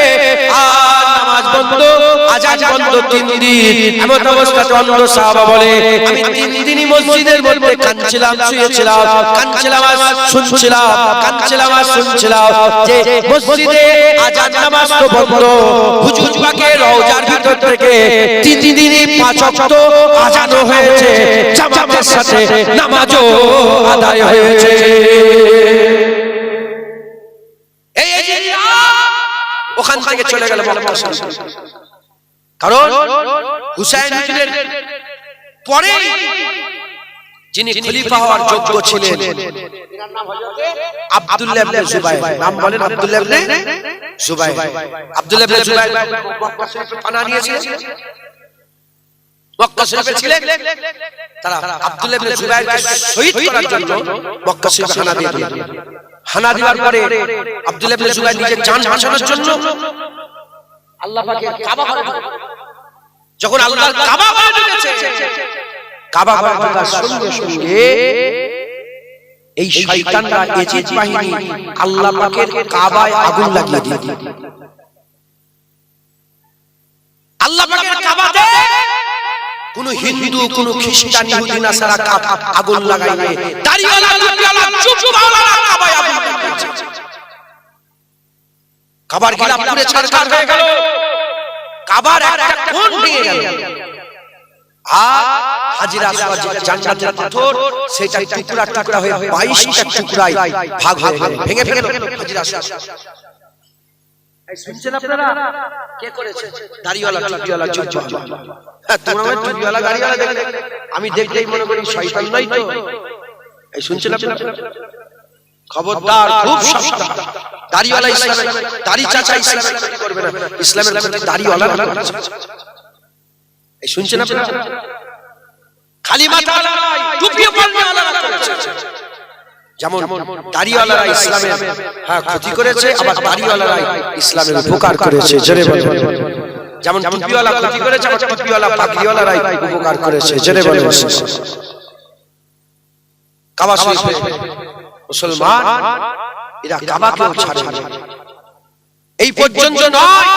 আর নামাজ বন্ধ, আযান বন্ধ 3 দিন। এমন অবস্থাতে অন্ধ সাহাবা বলে, আমি 3 দিনই মসজিদের মধ্যে কাঁদছিলাম, শুয়েছিলাম, কাঁদছিলাম আর শুনছিলাম, কাঁদছিলাম আর শুনছিলাম যে মসজিদে আযান নামাজ তো বন্ধ, হুজুর পাকের রওজার ভিতর থেকে 3 দিনই 5 ওয়াক্ত আযানও হয়েছে, জামাতের সাথে নামাজও আদায় হয়েছে। এই যে ওখান থেকে চলে গেল মক্কা শরীফ। কারণ হুসাইন হুজুরের পরে যিনি খলিফা হওয়ার যোগ্য ছিলেন এর নাম হযরত আব্দুল্লাহ ইবনে জুবাইর। নাম বলেন আব্দুল্লাহ ইবনে জুবাইর। আব্দুল্লাহ ইবনে জুবাইর মক্কা শরীফে পানা নিয়েছিলেন, মক্কা শরীফে ছিলেন। তারা আব্দুল্লাহ ইবনে জুবাইরকে শহীদ করার জন্য মক্কা শরীফে হানা দিয়ে দিলেন। হানা দেওয়ার পরে আব্দুল্লাহ ইবনে জুবাইর নিজের জান বাঁচানোর জন্য আল্লাহ পাকের কাবা ঘরে যখন আল্লাহর কাবা ঘরে ঢুকেছে, কাবা ঘরে ঢোকার সঙ্গে সঙ্গে এই শয়তানরা এজিদ বাহিনী আল্লাহ পাকের কাবায় আগুন লাগিয়ে দিল। আল্লাহ পাকের কাবাতে কোন হিন্দু, কোন খ্রিস্টান, ইহুদি নাসারা আগুন লাগাইবে, দাড়িওয়ালা টুপিওয়ালা চুপওয়ালা কাবায় আগুন লাগিয়েছে। কাবার গিলা পুরো ছারখার হয়ে গেল, কাবার একটা কোণ ভেঙে গেল। আর হাজির আসওয়াদ যেটা জান্নাতের পাথর, সেটা টুকরা টুকরা হয়ে 22টা টুকরায় ভাগ হয়ে গেল, ভেঙে গেল হাজির আসওয়াদ। এই শুনছেন আপনারা? কে করেছে? দাড়িওয়ালা টুপিওয়ালা চুপওয়ালা। হ্যাঁ, তোমরা টুপিওয়ালা দাড়িওয়ালা দেখলে আমি দেখলেই মনে করি শয়তান নাই তো। এই শুনছেন আপনারা? খবরদার, খুব সাবধান। দাড়িওয়ালা ইসলামের, দাড়ি চাচা ইসলামের ক্ষতি করবে না, ইসলামের ক্ষতি দাড়িওয়ালা করছে। এই শুনছেন আপনারা? খালি মাথা নয়, টুপিও পাল্লাওয়ালা করেছে। যেমন দাড়িওয়ালারা ইসলামের ক্ষতি করেছে, আবার দাড়িওয়ালারা ইসলামের উপকার করেছে। জোরে বলেন। যেমন টুপিওয়ালা ক্ষতি করেছে, আবার টুপিওয়ালা পাগড়িওয়ালারা উপকার করেছে। জোরে বলেন। কাবা শরীফে মুসলমান এরা কাবাকেও ছাড়ে না। এই পর্যন্ত নয়,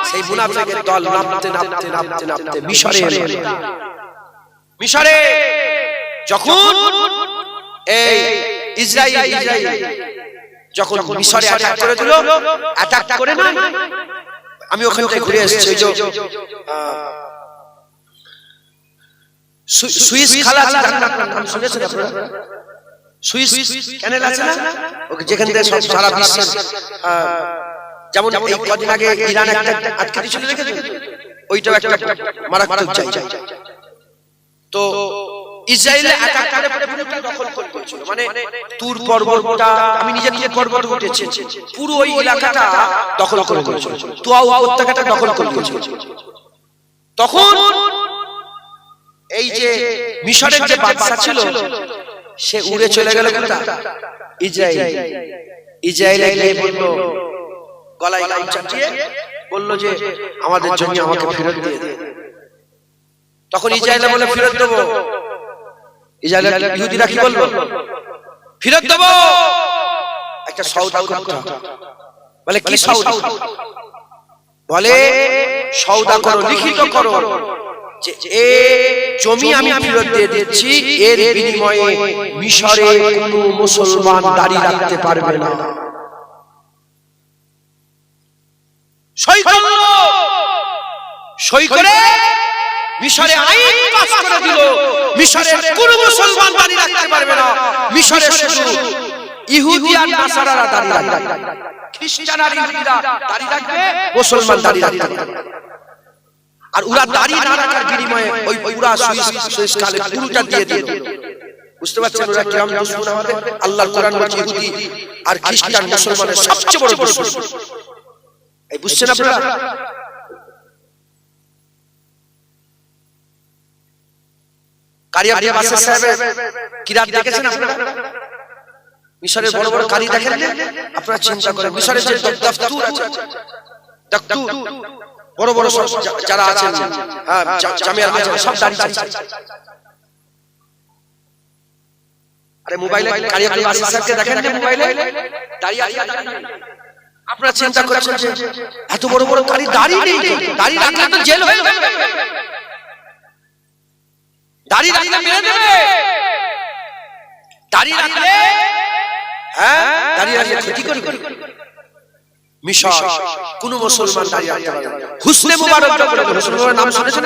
সেই মুনাফিকের দল নামতে নামতে নামতে নামতে মিশরে এলো। মিশরে যখন এই ইসরাইল যখন মিশরে অ্যাটাক করে দিল, অ্যাটাক করে না, আমি ওখান থেকে ঘুরে এসেছি, ওই যে সুইস খাল আছে, নাম শুনেছেন আপনারা? সুইস ক্যানেল আছে না, যেখান থেকে সব সারা বিশ্ব, যেমন এই কদিন আগে ইরান একটা আটকে দিয়েছিল, দেখেছেন? ওইটাও একটা মারাত্মক জায়গা। তো ইসরায়েল অ্যাটাক করে পুরোটা দখল করে নিয়েছিল, মানে তুর পর্বতটা, আমি নিজে পর্বত উঠেছি, পুরো ওই এলাকাটা দখল করে নিয়েছিল, তুয়া উপত্যকাটা দখল করে নিয়েছিল। তখন এই যে মিশরের যে বাদশা ছিল, সে উড়ে চলে গেল ইসরায়েল। ইসরায়েলে গিয়ে বলল, গলায় গামছা দিয়ে বলল যে আমাদের জমি আমাকে ফেরত দিয়ে দে। তখন ইসরায়েল বলে ফেরত দেবো। ইসরায়েলের ইহুদিরা কি বলল? ফেরত দেবো, একটা সওদা করতে হবে। বলে কি সওদা? বলে সওদা করো, লিখিত করো যে এই জমি আমি ফেরত দিয়ে দিচ্ছি, এর বিনিময়ে মিশরে কোনো মুসলমান দাঁড়িয়ে রাখতে পারবে না। সই করলো, সই করে মিশরে আইন পাস করে দিল, মিশরের কোন মুসলমান দাঁড়িয়ে রাখতে পারবে না। মিশরে শুধু ইহুদি আর নাসারারা দাঁড়িয়ে রাখবে, খ্রিস্টান আর ইহুদিরা দাঁড়িয়ে রাখবে, মুসলমান দাঁড়িয়ে রাখতে পারবে না। আর ওরা দাঁড়িয়ে না রাখার বিনিময়ে ওই পুরা সুইস কালে পুরোটা দিয়ে দিল। বুঝতে পারছেন ওরা কিরকম দুশমন আমাদের? আল্লাহর কোরআন বলছে ইহুদি আর খ্রিস্টান মুসলমানের সবচেয়ে বড় দুশমন। এই বুঝছেন আপনারা? কারিয়াপুর বাসা সাহেবের কিরাত দেখেছেন আপনারা? মিশরের বড় বড় কারি দেখেন না? আপনারা চিন্তা করেন, মিশরের যে দফতুর আছে, দফতুর বড় বড় সব যারা আছেন, হ্যাঁ জামিয়া আছেন, সব দাঁড়িয়ে আছে। আরে মোবাইলে কারিয়াপুর বাসা সাহেবকে দেখেন না? মোবাইলে দাঁড়িয়ে আছে। আপনারা চিন্তা করছেন যে এত বড় বড় কারি দাঁড়িয়ে নেই, দাঁড়িয়ে রাখলে তো জেল হয়ে যাবে, দাঁড়িয়ে রাখলে মেরে দেবে, দাঁড়িয়ে রাখলে দাঁড়িয়ে রাখলে ক্ষতি করবে। মিশর কোন মুসলমান দাঁড়িয়ে রাখতে পারবে না। হুসনে মুবারক যখন এলো, হুসনে মুবারক নাম শুনেছেন?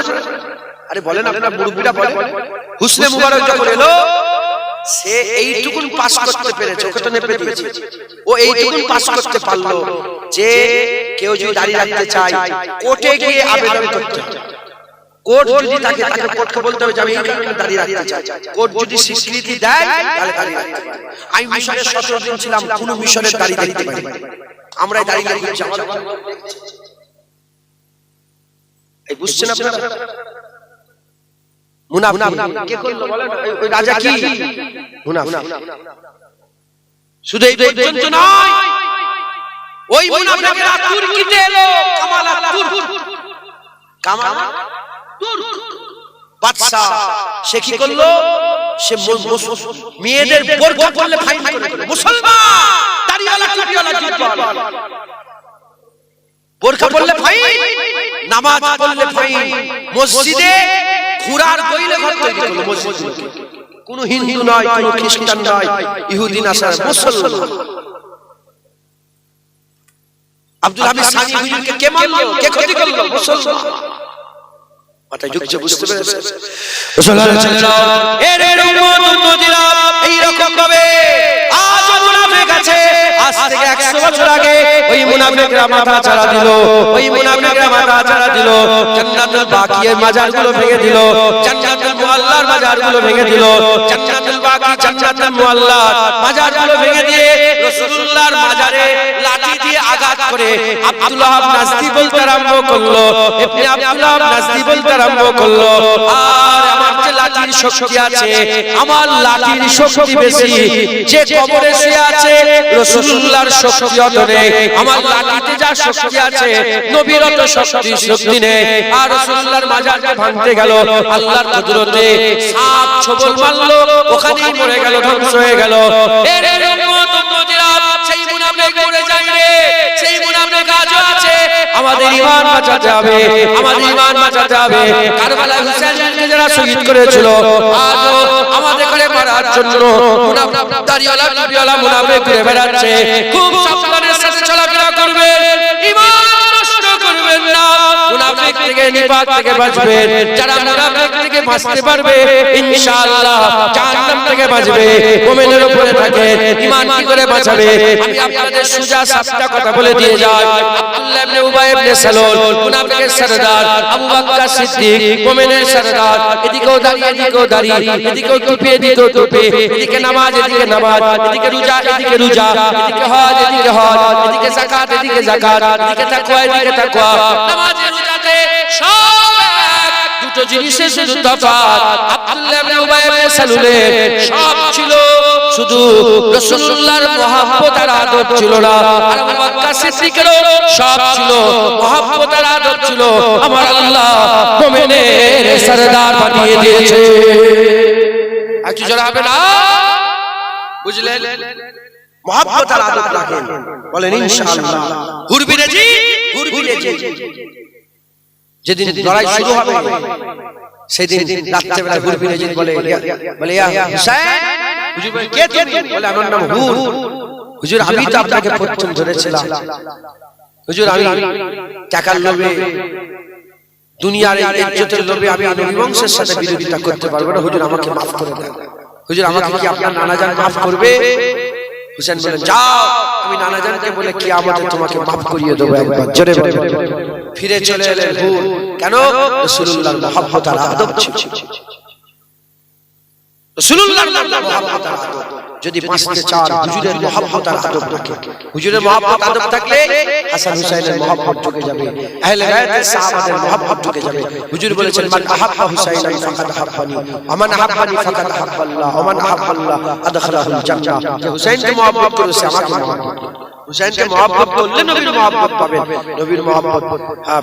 আরে বলেন আপনারা, মুরব্বিরা বলেন। হুসনে মুবারক যখন এলো, সে এইটুকুন পাস করতে পেরেছে, ওকে তো নেপে দিয়েছে। ও এইটুকুন পাস করতে পারলো যে কেউ যদি দাঁড়িয়ে রাখতে চায়, কোর্টে গিয়ে আবেদন করতে হবে। কোর্ট যদি তাকে কোর্টকে বলতে হবে যে আমি এই কারণে দাঁড়িয়ে রাখতে চাই, কোর্ট যদি স্বীকৃতি দেয় তাহলে দাঁড়িয়ে রাখতে পারে। আমি মিশরে 17 দিন ছিলাম, কোন মিশরের দাঁড়িয়ে রাখতে পারি, আমরাই দাঁড়িয়ে রাখছি। এই বুঝছেন আপনারা? মুনাফিক কে করলো বলেন? ওই রাজা কি মুনাফিক। শুধু এই পর্যন্ত নয়, ওই মুনাফিকরা তুর্কিতে এলো, কামালা তুর্ক, কামালা তুর্ক বাদশা। সে কি করলো? সে মেয়েদের বোরকা পরলে ফাইন করে দিল। মুসলমান দাড়িওয়ালা টুপিওয়ালা জিতওয়ালা, বোরকা পরলে ফাইন, নামাজ পড়লে ফাইন, মসজিদে খুরার দইলে ঘর তৈরি করলো। মসজিদ কোন হিন্দু নয়, কোন খ্রিস্টান নয়, ইহুদি নাসারা, মুসলমান। আব্দুল হামিদ সানি হুজুরকে কে মারলো, কে ক্ষতি করলো? মুসলমান। মাথায় ঢুকছে, বুঝতে পেরেছেন? এইরকম ভাবে আজ মুনাফিক আছে, আজ থেকে 100 বছর আগে ওই মুনাফিকরা মাথা চাড়া দিল, ওই মুনাফিকরা মাথা চাড়া দিল, জান্নাতুল বাকিয়ের মাজারগুলো ভেঙে দিল, জান্নাতুল মুআল্লার মাজারগুলো ভেঙে দিল, জান্নাতুল বাকি, জান্নাতুল মুআল্লার মাজারগুলো ভেঙে দিয়ে রাসূলুল্লাহর মাজারে লাঠি দিয়ে আঘাত করে আব্দুল্লাহ নাজদি বলতে আরম্ভ করলো, ইবনে আব্দুল্লাহ নাজদি বলতে আরম্ভ করলো, আর আমার যে লাঠির শক্তি আছে, আমার লাঠির শক্তি বেশি, যে কবরে শুয়ে আছে রাসূলুল্লাহর শক্তি অত নেই, আমার লাঠিতে যা শক্তি আছে নবীর অত শক্তি নেই। আর রাসূলুল্লাহর মাজারকে ভাঙতে গেল, আল্লাহর কুদরতে সাপ ছোবল মারলো, ওখানেই মরে গেল, ধ্বংস হয়ে গেল। এর উম্মত উম্মতিরা সেই মুনাফিক মরে যায় রে, সেই মুনাফিক আজও আছে। আমাদের ঈমান বাঁচাতে হবে, আমাদের ঈমান বাঁচাতে হবে। কারবালায় হুসাইনকে যারা শহীদ করেছিল, আজও আমাদের ঘরে মারার জন্য দাড়িওয়ালা টুপিওয়ালা মুনাফিক ঘুরে বেড়াচ্ছে। খুব সাবধানের সাথে চলাফেরা করবেন, ঈমান নষ্ট করবেন না। মুনাফিক থেকে নিফাক থেকে বাঁচবেন। যারা মুনাফিক থেকে বাঁচতে পারবে ইনশাআল্লাহ জাহান্নাম থেকে বাঁচবে। মুমিনের উপরে থাকে ঈমান কি করে বাঁচাবে? আমি আপনাদের সুজা সাতটা কথা বলে দিয়ে যাই। আব্দুল্লাহ ইবনে উবাই ইবনে সালুল মুনাফিকের সরদার, আবু বকর সিদ্দিক মুমিনের সরদার, এদিকেও দাঁড়িয়ে এদিকেও দাঁড়িয়ে, এদিকেও টুপি এদিকেও টুপি, এদিকে নামাজ এদিকে নামাজ, এদিকে রোজা এদিকে রোজা, এদিকে হজ এদিকে হজ, এদিকে যাকাত এদিকে যাকাত, এদিকে তাকওয়া এদিকে তাকওয়া। নামাজে রোজাতে সব এক, দুটো জিনিসের শুধু তফাৎ। আব্দুল্লাহ ইবনে উবাই ইবনে সালুলের সব ছিল, শুধু রাসূলুল্লাহর মহব্বত আর আদব ছিল না। আর আবু বকর সিদ্দিকেরও সব ছিল, মহব্বত আর আদব ছিল। আমার আল্লাহ মুমিনের সরদার বানিয়ে দিয়েছে। একটু জোরে হবে না? বুঝলেন? মহব্বত আর আদব রাখেন, বলেন ইনশাআল্লাহ। ঘুরবি জি, ঘুরবি জি। যেদিন লড়াই শুরু হবে সেদিন রাত্রে বেলা ঘুরবি জি বলে ইয়া হুসাইন, হুজুর বলে কে তুমি? বলে আমার নাম হুর। হুজুর আমি তো আপনাকে প্রথম ধরেছিলাম। হুজুর আমি টাকার লোভে, দুনিয়ার ইজ্জতের লোভে আমি নবী বংশের সাথে বিরোধিতা করতে পারবো না। হুজুর আমাকে মাফ করে দেন। হুজুর আমাকে কি আপনার নানা জান মাফ করবে? হুসেন বলেন যাও, আমি নানা জানকে বলে কিয়ামতে তোমাকে মাফ করিয়ে দেবো একবার। জোরে বলে ফিরে চলে এলেন হুর। কেন? রাসূলুল্লাহর মহব্বত আর আদব ছিল। রাসূলুল্লাহর মহব্বত আর আদব যদি বাঁচতে চান, হুজুরের মহব্বত আর আদব রাখে। হুজুরের মহব্বত আদব থাকলে হাসান হুসাইনের মহব্বত ঢুকে যাবে, আহলে বাইতের সাহাবাদের মহব্বত ঢুকে যাবে। হুজুর বলেছেন মান আহাব্বা হুসাইনান ফাকাদ আহাব্বানি ওয়া মান আহাব্বানি ফাকাদ আহাব্বাল্লাহ ওয়া মান আহাব্বাল্লাহ আদখালাহুল জান্নাহ। যে হুসাইনকে মহব্বত করেছে আমাকে মহব্বত করে। হুসাইনকে মহব্বত করলে নবীর মহব্বত পাবেন, নবীর মহব্বত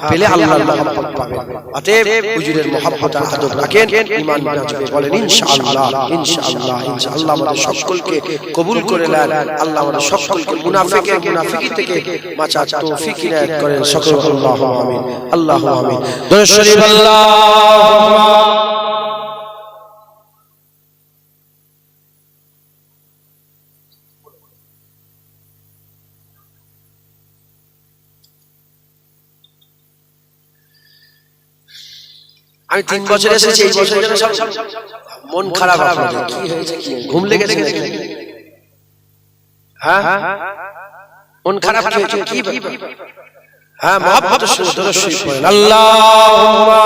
পেলে আল্লাহর মহব্বত পাবেন। অতএব হুজুরের মহব্বত আর আদব রাখেন, ঈমান বাঁচবে। বলেন ইনশাআল্লাহ ইনশাআল্লাহ ইনশাআল্লাহ। আমাদের সকলকে কবুল করে নেন। আল্লাহ আমাদের সকলকে মুনাফিকি থেকে বাঁচার তৌফিক ইনায়াত করেন। সকল আল্লাহু আমিন, আল্লাহু আমিন। দরুদ শরীফ আল্লাহুম্মা আমি 3 বছর এসেছি, এই বছর যেন সব মন খারাপ আপনাদের। কি হয়েছে? কি ঘুম লেগেছে নাকি? হ্যাঁ মন খারাপ কি হয়েছে? কি হ্যাঁ মহব্বত শুরু দরুদ শরীফ পড়েন। আল্লাহুম্মা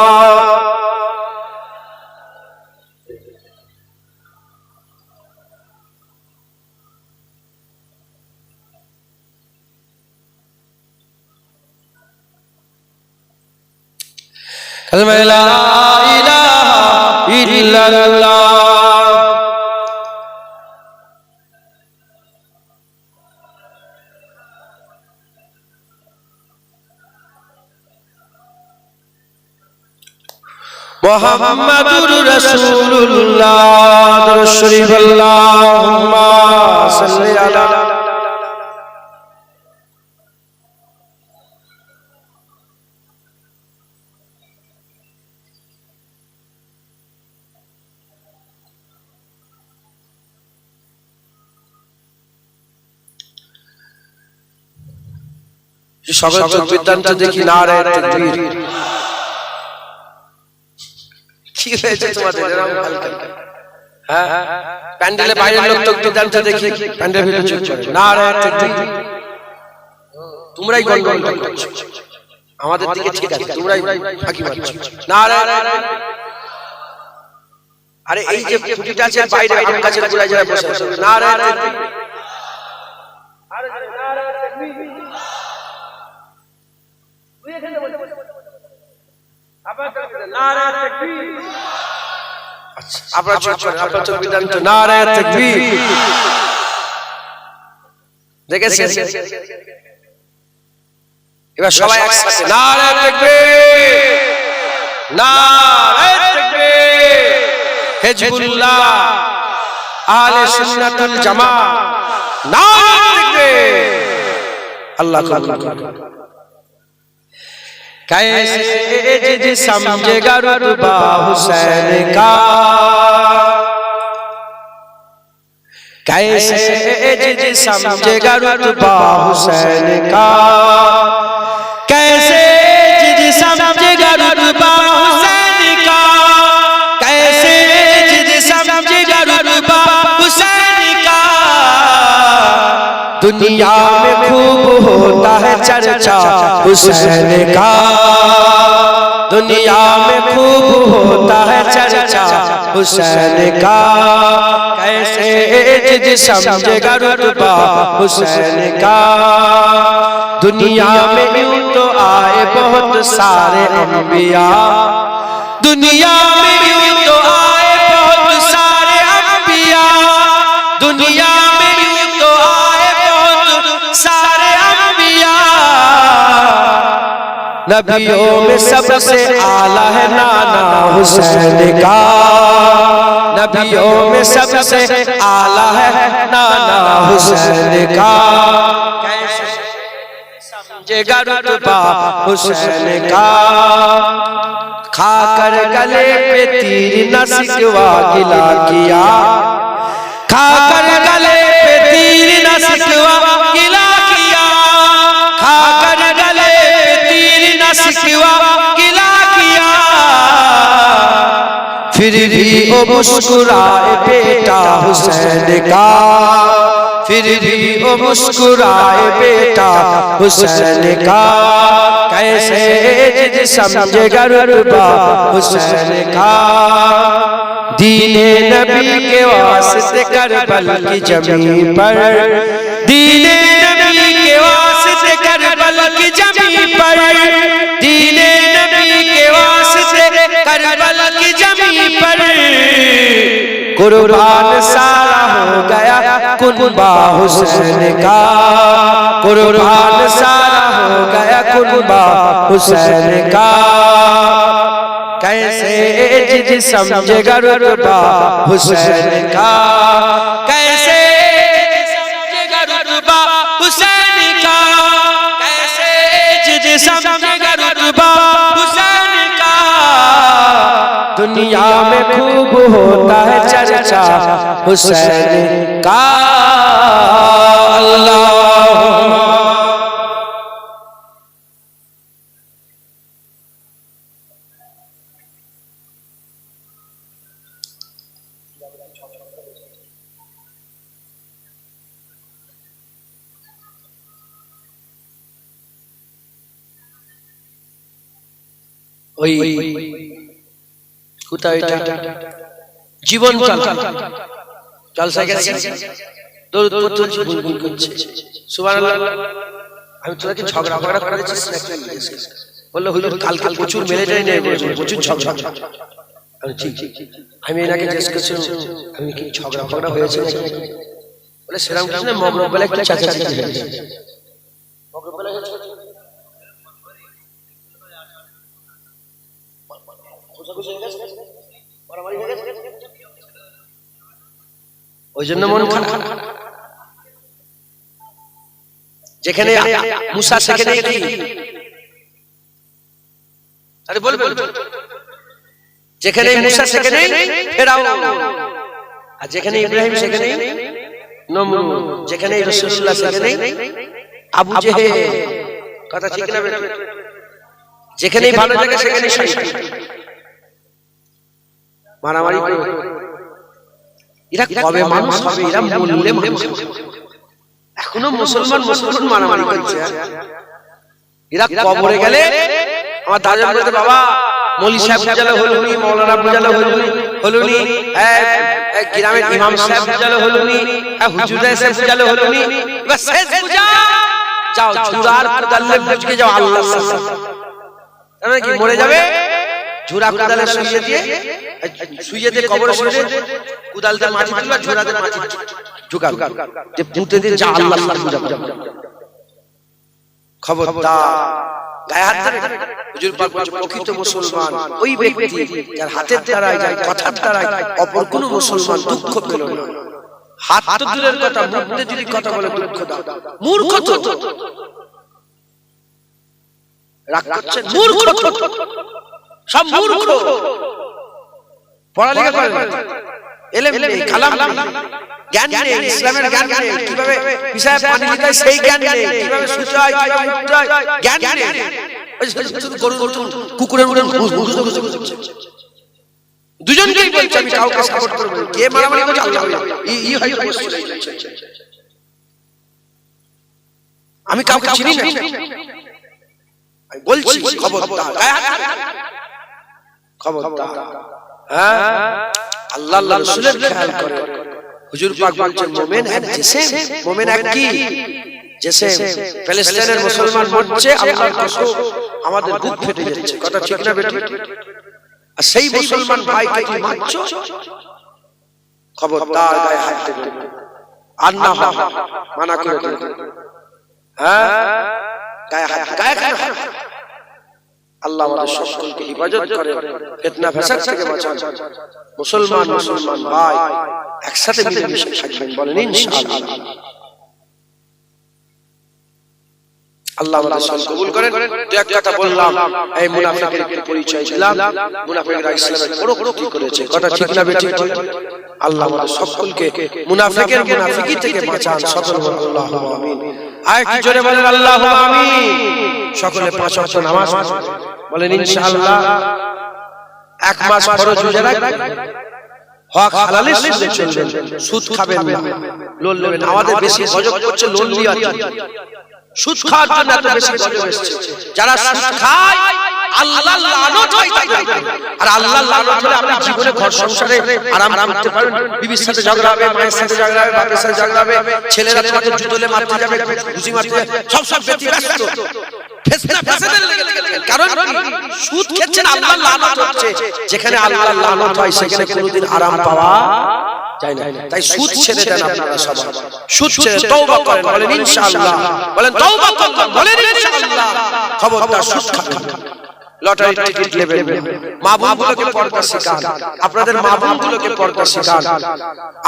কালমা লা ইলাহা ইল্লাল্লাহ। মুহাম্মাদুর রাসূলুল্লাহ। দরুদ শরীফ আল্লাহুম্মা সাল্লি আলা। সকল চোখ বিদ্যান্ত দেখি নারে তাকবীর। কি হয়েছে তোমাদের এরকম হালকা? হ্যাঁ প্যান্ডেলে বাইরের লোক চোখ বিদ্যান্ত দেখি, প্যান্ডেল ভিতরে চুপ করে নারে তাকবীর। তোমরাই গন্ডগোল করছো, আমাদের দিকে ঠিক আছে, তোমরাই ফাঁকি মারছো। নারে আরে এই যে ফুটিটা আছে বাইরে আম গাছের গোড়ায় যারা বসে আছে, নারে তাকবীর। আরে নারে তাকবীর। এবার সবাই একসাথে নারে তাকবীর, নারে তাকবীর। হিজবুল্লাহ, আহলে সুন্নাতুল জামাত, নারে তাকবীর। আল্লাহ কবুল করুন। कैसे समझेगा रुतबा हुसैन का, कैसे जिद समझेगा रुतबा हुसैन का, कैसे जिद समझेगा रुतबा हुसैन का, कैसे जिद समझेगा रुतबा हुसैन का। दुनिया में खूब होता है चर्चा हुसैन का, दुनिया में खूब होता है चर्चा हुसैन का। कैसे जिद समझेगा रुतबा हुसैन का। दुनिया में यूं तो आए बहुत सारे अंबिया, दुनिया में यूं तो आए बहुत सारे अंबिया, दुनिया में यूं तो आए बहुत सारे अंबिया। नबियों में सबसे आला है नाना हुसैन का, नबियों में सबसे आला है नाना हुसैन का। कैसे समझेगा रुतबा हुसैन का। खाकर गले पे तीर न सिकवा गिला किया, खाकर गले पे तीर न सिकवा गिला किया, खाकर गले पे तीर न सिकवा गिला किया। फिर भी वो मुस्कुराए बेटा हुसैन का, फिर भी वो मुस्कुराए बेटा हुसैन का। कैसे जिद समझेगा रुतबा हुसैन का। दीने नबी के वास्ते करबल की जमीन पर, दीने नबी के वास्ते करबल की जमीन पर, दीने नबी के वास्ते करबल की जमीन पर। कुर्बान सारा हो गया कुर्बा हुसैन का, कुर्बान सारा हो गया कुर्बा हुसैन का। कैसे जिद समझेगा रुतबा हुसैन का, कैसे समझेगा रुतबा हुसैन का, कैसे जिद समझेगा रुतबा हुसैन का। दुनिया में खूब होता है चर्चा हुसैन का। अल्लाह ওই কোথায় জীবন জলসা গেছে দরুদ পড়ছে গুনগুন করছে সুবহানাল্লাহ। আমি তোকে ঝগড়া ফগড়া করে দিচ্ছিস নাকি? বললো হুজুর কালকে প্রচুর মেলে যায় না, প্রচুর ঝগড়া। আমি ঠিক আমি এনাকে জিজ্ঞেস করছিলাম আমি কি ঝগড়া ফগড়া হয়েছে নাকি? বলে সেরাম কিছু না, মগরব বেলা একটু চাচাচাচি হয়েছে। মগরব বেলা হয়েছে ওই জন্য মন খারাপ। যেখানে মুসা সেখানে কি আরে বলবে, যেখানে মুসা সেখানে ফেরাও, আর যেখানে ইব্রাহিম সেখানে নমরুদ, যেখানে রাসূলুল্লাহ সেখানে আবু জেহেল। কথা ঠিক না? যেখানেই ভালো জায়গা সেখানেই শয়তান মারামারি করে। এরা কবে মানুষ হবে? এরা মরলে মানুষ। এখনো মুসলমান মুসলমান মারামারি করছে। এরা কবরে গেলে আমার দাদা বলতে বাবা মৌলী সাহেব বুঝালে হলুনি, মৌলানা বুঝালে হলুনি, গ্রামের ইমাম সাহেব বুঝালে হলুনি, হুজুর সাহেব বুঝালে হলুনি, শেষ বুঝা যাও ঝুরার কুদালে বুঝকে যাও আল্লাহ কি মরে যাবে। ঝুরা কুদালে শুইয়ে দিয়ে কবরে শুয়ে কুদালতে মাটি দিবা, ঝুরাতে মাটি ঢুকাও যে পুঁতে দিয়ে যা আল্লাহ পূজা। খবরদার গায়ে হাত ধরে। হুজুর পাক বলেন প্রকৃত মুসলমান ওই ব্যক্তি যার হাতের দ্বারা যার কথার দ্বারা অপর কোন মুসলমান দুঃখ পেল না। হাত তো দূরের কথা, মুখে যদি কথা বলে দুঃখ দাও। মূর্খ তো রাগ করছেন, মূর্খ সব মূর্খ। পড়ালেখা করে না, এলেম নেই, কালাম নেই, জ্ঞান নেই, ইসলামের জ্ঞান নেই, কিভাবে পিছায় পানি দিতে হয় সেই জ্ঞান নেই, কিভাবে শুতে হয়, কিভাবে উঠতে হয় জ্ঞান নেই। কুকুরের মতন দুজনকেই বলছে আমি কাউকে সাপোর্ট করব না, কে মারামারি করছে আল্লাহ এই হয় কোশ্চেন। আমি কাউকে চিনি না, আমি বলছি খবরদার, খবরদার। হ্যাঁ, আল্লাহ আল্লাহ রাসূলের খেয়াল করে। হুজুর পাক বলছেন মুমিন এক জিসম, মুমিন এক কি জিসম। ফিলিস্তিনের মুসলমান মরছে, আল্লাহর কসম আমাদের বুক ফেটে যাচ্ছে, কথা ঠিক না বেটি? আর সেই মুসলমান ভাইকে কি মারছো, খবরদার গায়ে হাত দেবে আর না মানা করে দেবে। হ্যাঁ, গায়ে হাত, গায়ে হাত। আল্লাহ আমাদের সকলকে হেফাজত করে, ফিতনা ফাসাদ থেকে বাঁচান। মুসলমান মুসলমান ভাই একসাথে মিলেমিশে থাকবেন, বলেন ইনশাআল্লাহ। আল্লাহ আমাদের সব কবুল করেন। তো এক কথা বললাম, এই মুনাফিকের একটু পরিচয় দিলাম। মুনাফিকরা ইসলামের বড় ক্ষতি করেছে, কথা ঠিক না বেটি? আল্লাহ আমাদের সকলকে মুনাফিকের মুনাফিকি থেকে বাঁচান, সকল বলেন আল্লাহুম্মা আমিন। আর কি জোরে বলেন আল্লাহুম্মা আমিন। সকলে 5 ওয়াক্ত নামাজ বলেন ইনশাআল্লাহ। এক মাস ফরজ রোজা রাখবেন, হক হালালের সুদে চলবেন, সুদ খাবেন না, লোন নেবেন। আমাদের বেশি গজব করছে লোন লিয়া, সুদ খাওয়ার জন্য এত বেশি গজব এসেছে। যারা সুদ খায় আল্লাহর লানত হয় তাদের, আর আল্লাহর লানত হলে আপনি জীবনে ঘর সংসারে আরাম করতে পারবেন। বিবির সাথে ঝগড়া হবে, মায়ের সাথে ঝগড়া হবে, বাপের সাথে ঝগড়া হবে, ছেলেরা তোমাকে জুতোলে মারতে যাবে, ঘুষি মারতে যাবে, সব ব্যতিব্যস্ত। কারণ সুদ খেচ্ছেন, আল্লাহর লানত হচ্ছে। যেখানে আল্লাহর লানত হয় সেখানে কোনোদিন আরাম পাওয়া যায় না। তাই সুদ ছেড়ে দেন আপনারা সবাই, সুদ ছেড়ে তওবা করেন, বলেন ইনশাআল্লাহ। বলেন তওবা করলাম, বলেন ইনশাআল্লাহ। খবরদার সুদ খাবেন না, লটারি টিকিট নেবেন না। মা বোনগুলোকে পর্দা শেখান, আপনাদের মা বোনগুলোকে পর্দা শেখান।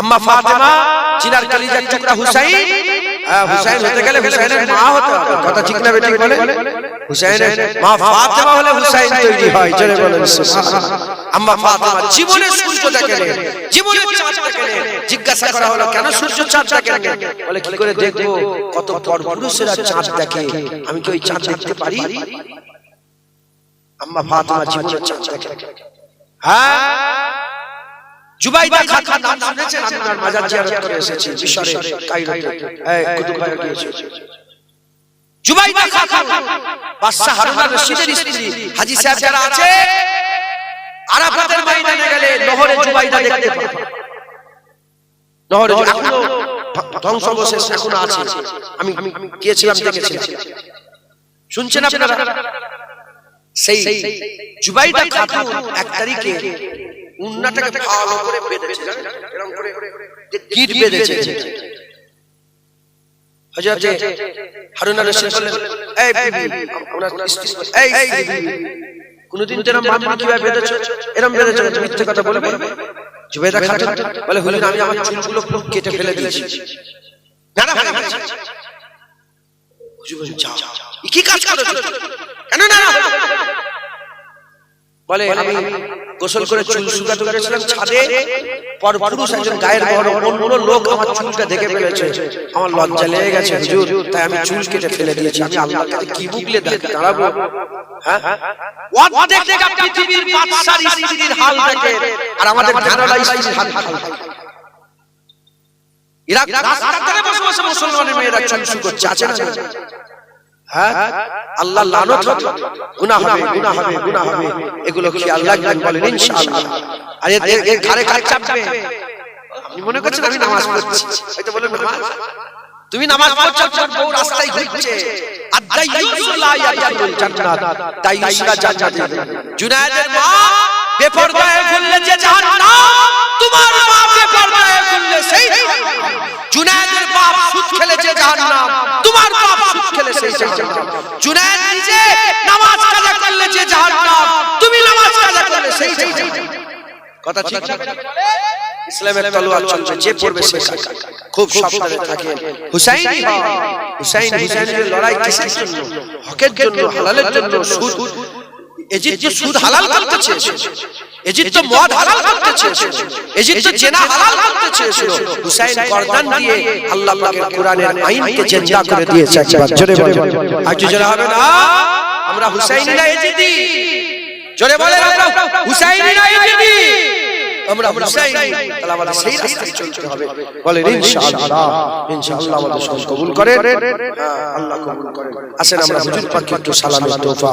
আম্মা ফাতেমা জিনার কলিজার টুকরা হুসাইন, হুসাইন হতে গেলে হুসাইনের মা হতে হবে, কথা ঠিক না বেটি? বলে হুসাইনের মা ফাতেমা হলে হুসাইন তৈরি হয়, জোরে বলেন সুবহানাল্লাহ। আম্মা ফাতেমা জীবনে সূর্য দেখেন, জীবনে চাঁদ দেখেন। জিজ্ঞাসা করা হলো কেন সূর্য চাঁদ দেখেন? বলে কি করে দেখবো, কত পরপুরুষেরা চাঁদ দেখে, আমি কি ওই চাঁদ দেখতে পারি? আম্মা ফাতেমা জীবনে চাঁদ দেখেন। হ্যাঁ, জুবাইদা খাতুন নাম শুনেছেন? আপনার মাজার জিয়ারত করে এসেছি মিশরে, কায়রোতে, কুতুব খানা গিয়েছে। জুবাইদা খাতুন বাদশা হারুন রশিদের স্ত্রী। হাজী সাহেব যারা আছে আরাফাতের ময়দানে গেলে নহরে জুবাইদা দেখতে পাবে। নহরে এখনো ধ্বংসাবশেষ এখনো আছে, আমি গিয়েছিলাম, দেখেছিলাম। শুনছেন আপনারা? সেই জুবাইদা খাতুন 1 তারিখে উন্নাটাকে ভালো করে বেঁধেছে, এরকম করে গিট বেঁধেছে। হযরত হারুন রশিদ বললেন, এই বিবি, আপনার স্ত্রী, এই বিবি, কোনদিন তেরম বাঁধন কিভাবে বেঁধেছো? এরকম বেঁধেছো, মিথ্যে কথা বলবে? জুবাইদা খাতুন বলে, হুজুর আমি আমার চুলগুলো পুরো কেটে ফেলে দিয়েছি। না না, হুজুর বলেন, যাও, কি কাজ করেছো? কেন না? বলে আমি গোসল করে চুল শুকাতে গেছিলাম ছাদে, পরপুরুষ একজন গায়ের বড় অন্য লোক আমার চুলটা দেখে ফেলেছে, আমার লজ্জা লেগে গেছে হুজুর, তাই আমি চুল কেটে ফেলে দিয়েছি। আমি আল্লাহর কাছে কি বুকলে দাঁড়াবো? হ্যাঁ, অর্ধেক দেখা পৃথিবীর বাদশার স্ত্রীর হাল দেখে, আর আমাদের ধারণা স্ত্রীর হাল। ইরাক রাস্তার ধারে বসে বসে মুসলমানের মেয়েরা চুল শুকাচ্ছে, আছে না? হ্যাঁ, আল্লাহ লানত হবে, গুনাহ হবে, গুনাহ হবে, গুনাহ হবে। এগুলো কি আল্লাহ জানেন? বলেন ইনশাআল্লাহ। আর এর ঘাড়ে কাজ চাপবে। আপনি মনে করছেন আমি নামাজ পড়ছি, হয়তো বলেন নামাজ, তুমি নামাজ পড়ছো, বউ রাস্তায় ঘুরছে। আদাইয়ুসু লা ইয়াদখুলুল জান্নাত, দাইয়ুসরা জান্নাতে। জুনায়েদের মা বেপরদায় ঘুরলে যে জাহান্নাম, তোমার মা বেপরদায় ঘুরলে সেই জাহান্নাম। জুনায়েদের বাপ সুদ খেলে যে জাহান্নাম, তোমার বাপ সুদ খেলে সেই জাহান্নাম। জুনায়েদ নিজে নামাজ কাজা করলে যে জাহান্নাম, তুমি নামাজ কাজা করলে সেই জাহান্নাম। কথা ঠিক না? ইসলামের তলোয়ার চলবে, যে পড়বে সে কাজ। খুব সাবধানে থাকেন। হুসাইনি হয়, হুসাইনের লড়াই কিসের জন্য? হকের জন্য, হালালের জন্য। সুদ, এজিদ যে সুদ হালাল করতেছে, ইজিপ্ত মদ হালাল করতে চেয়েছিল, ইজিপ্ত জিনা হালাল করতে চেয়েছিল, হুসাইন গর্দান দিয়ে আল্লাহ পাকের কোরআনের আইনকে জিন্দা করে দিয়েছে। একবার জোরে বলেন, আর জোরে হবে না আমরা হুসাইনি না ইজিপ্তি? জোরে বলেন আমরা হুসাইনি না ইজিপ্তি? আমরা হুসাইনি, তাহলে আমাদের সেই রাস্তায় চলতে হবে। বলেন ইনশাআল্লাহ, ইনশাআল্লাহ আমাদের সব কবুল করেন, আল্লাহ কবুল করেন। আসেন আমরা হুজুর পাককে একটু সালামের তোফা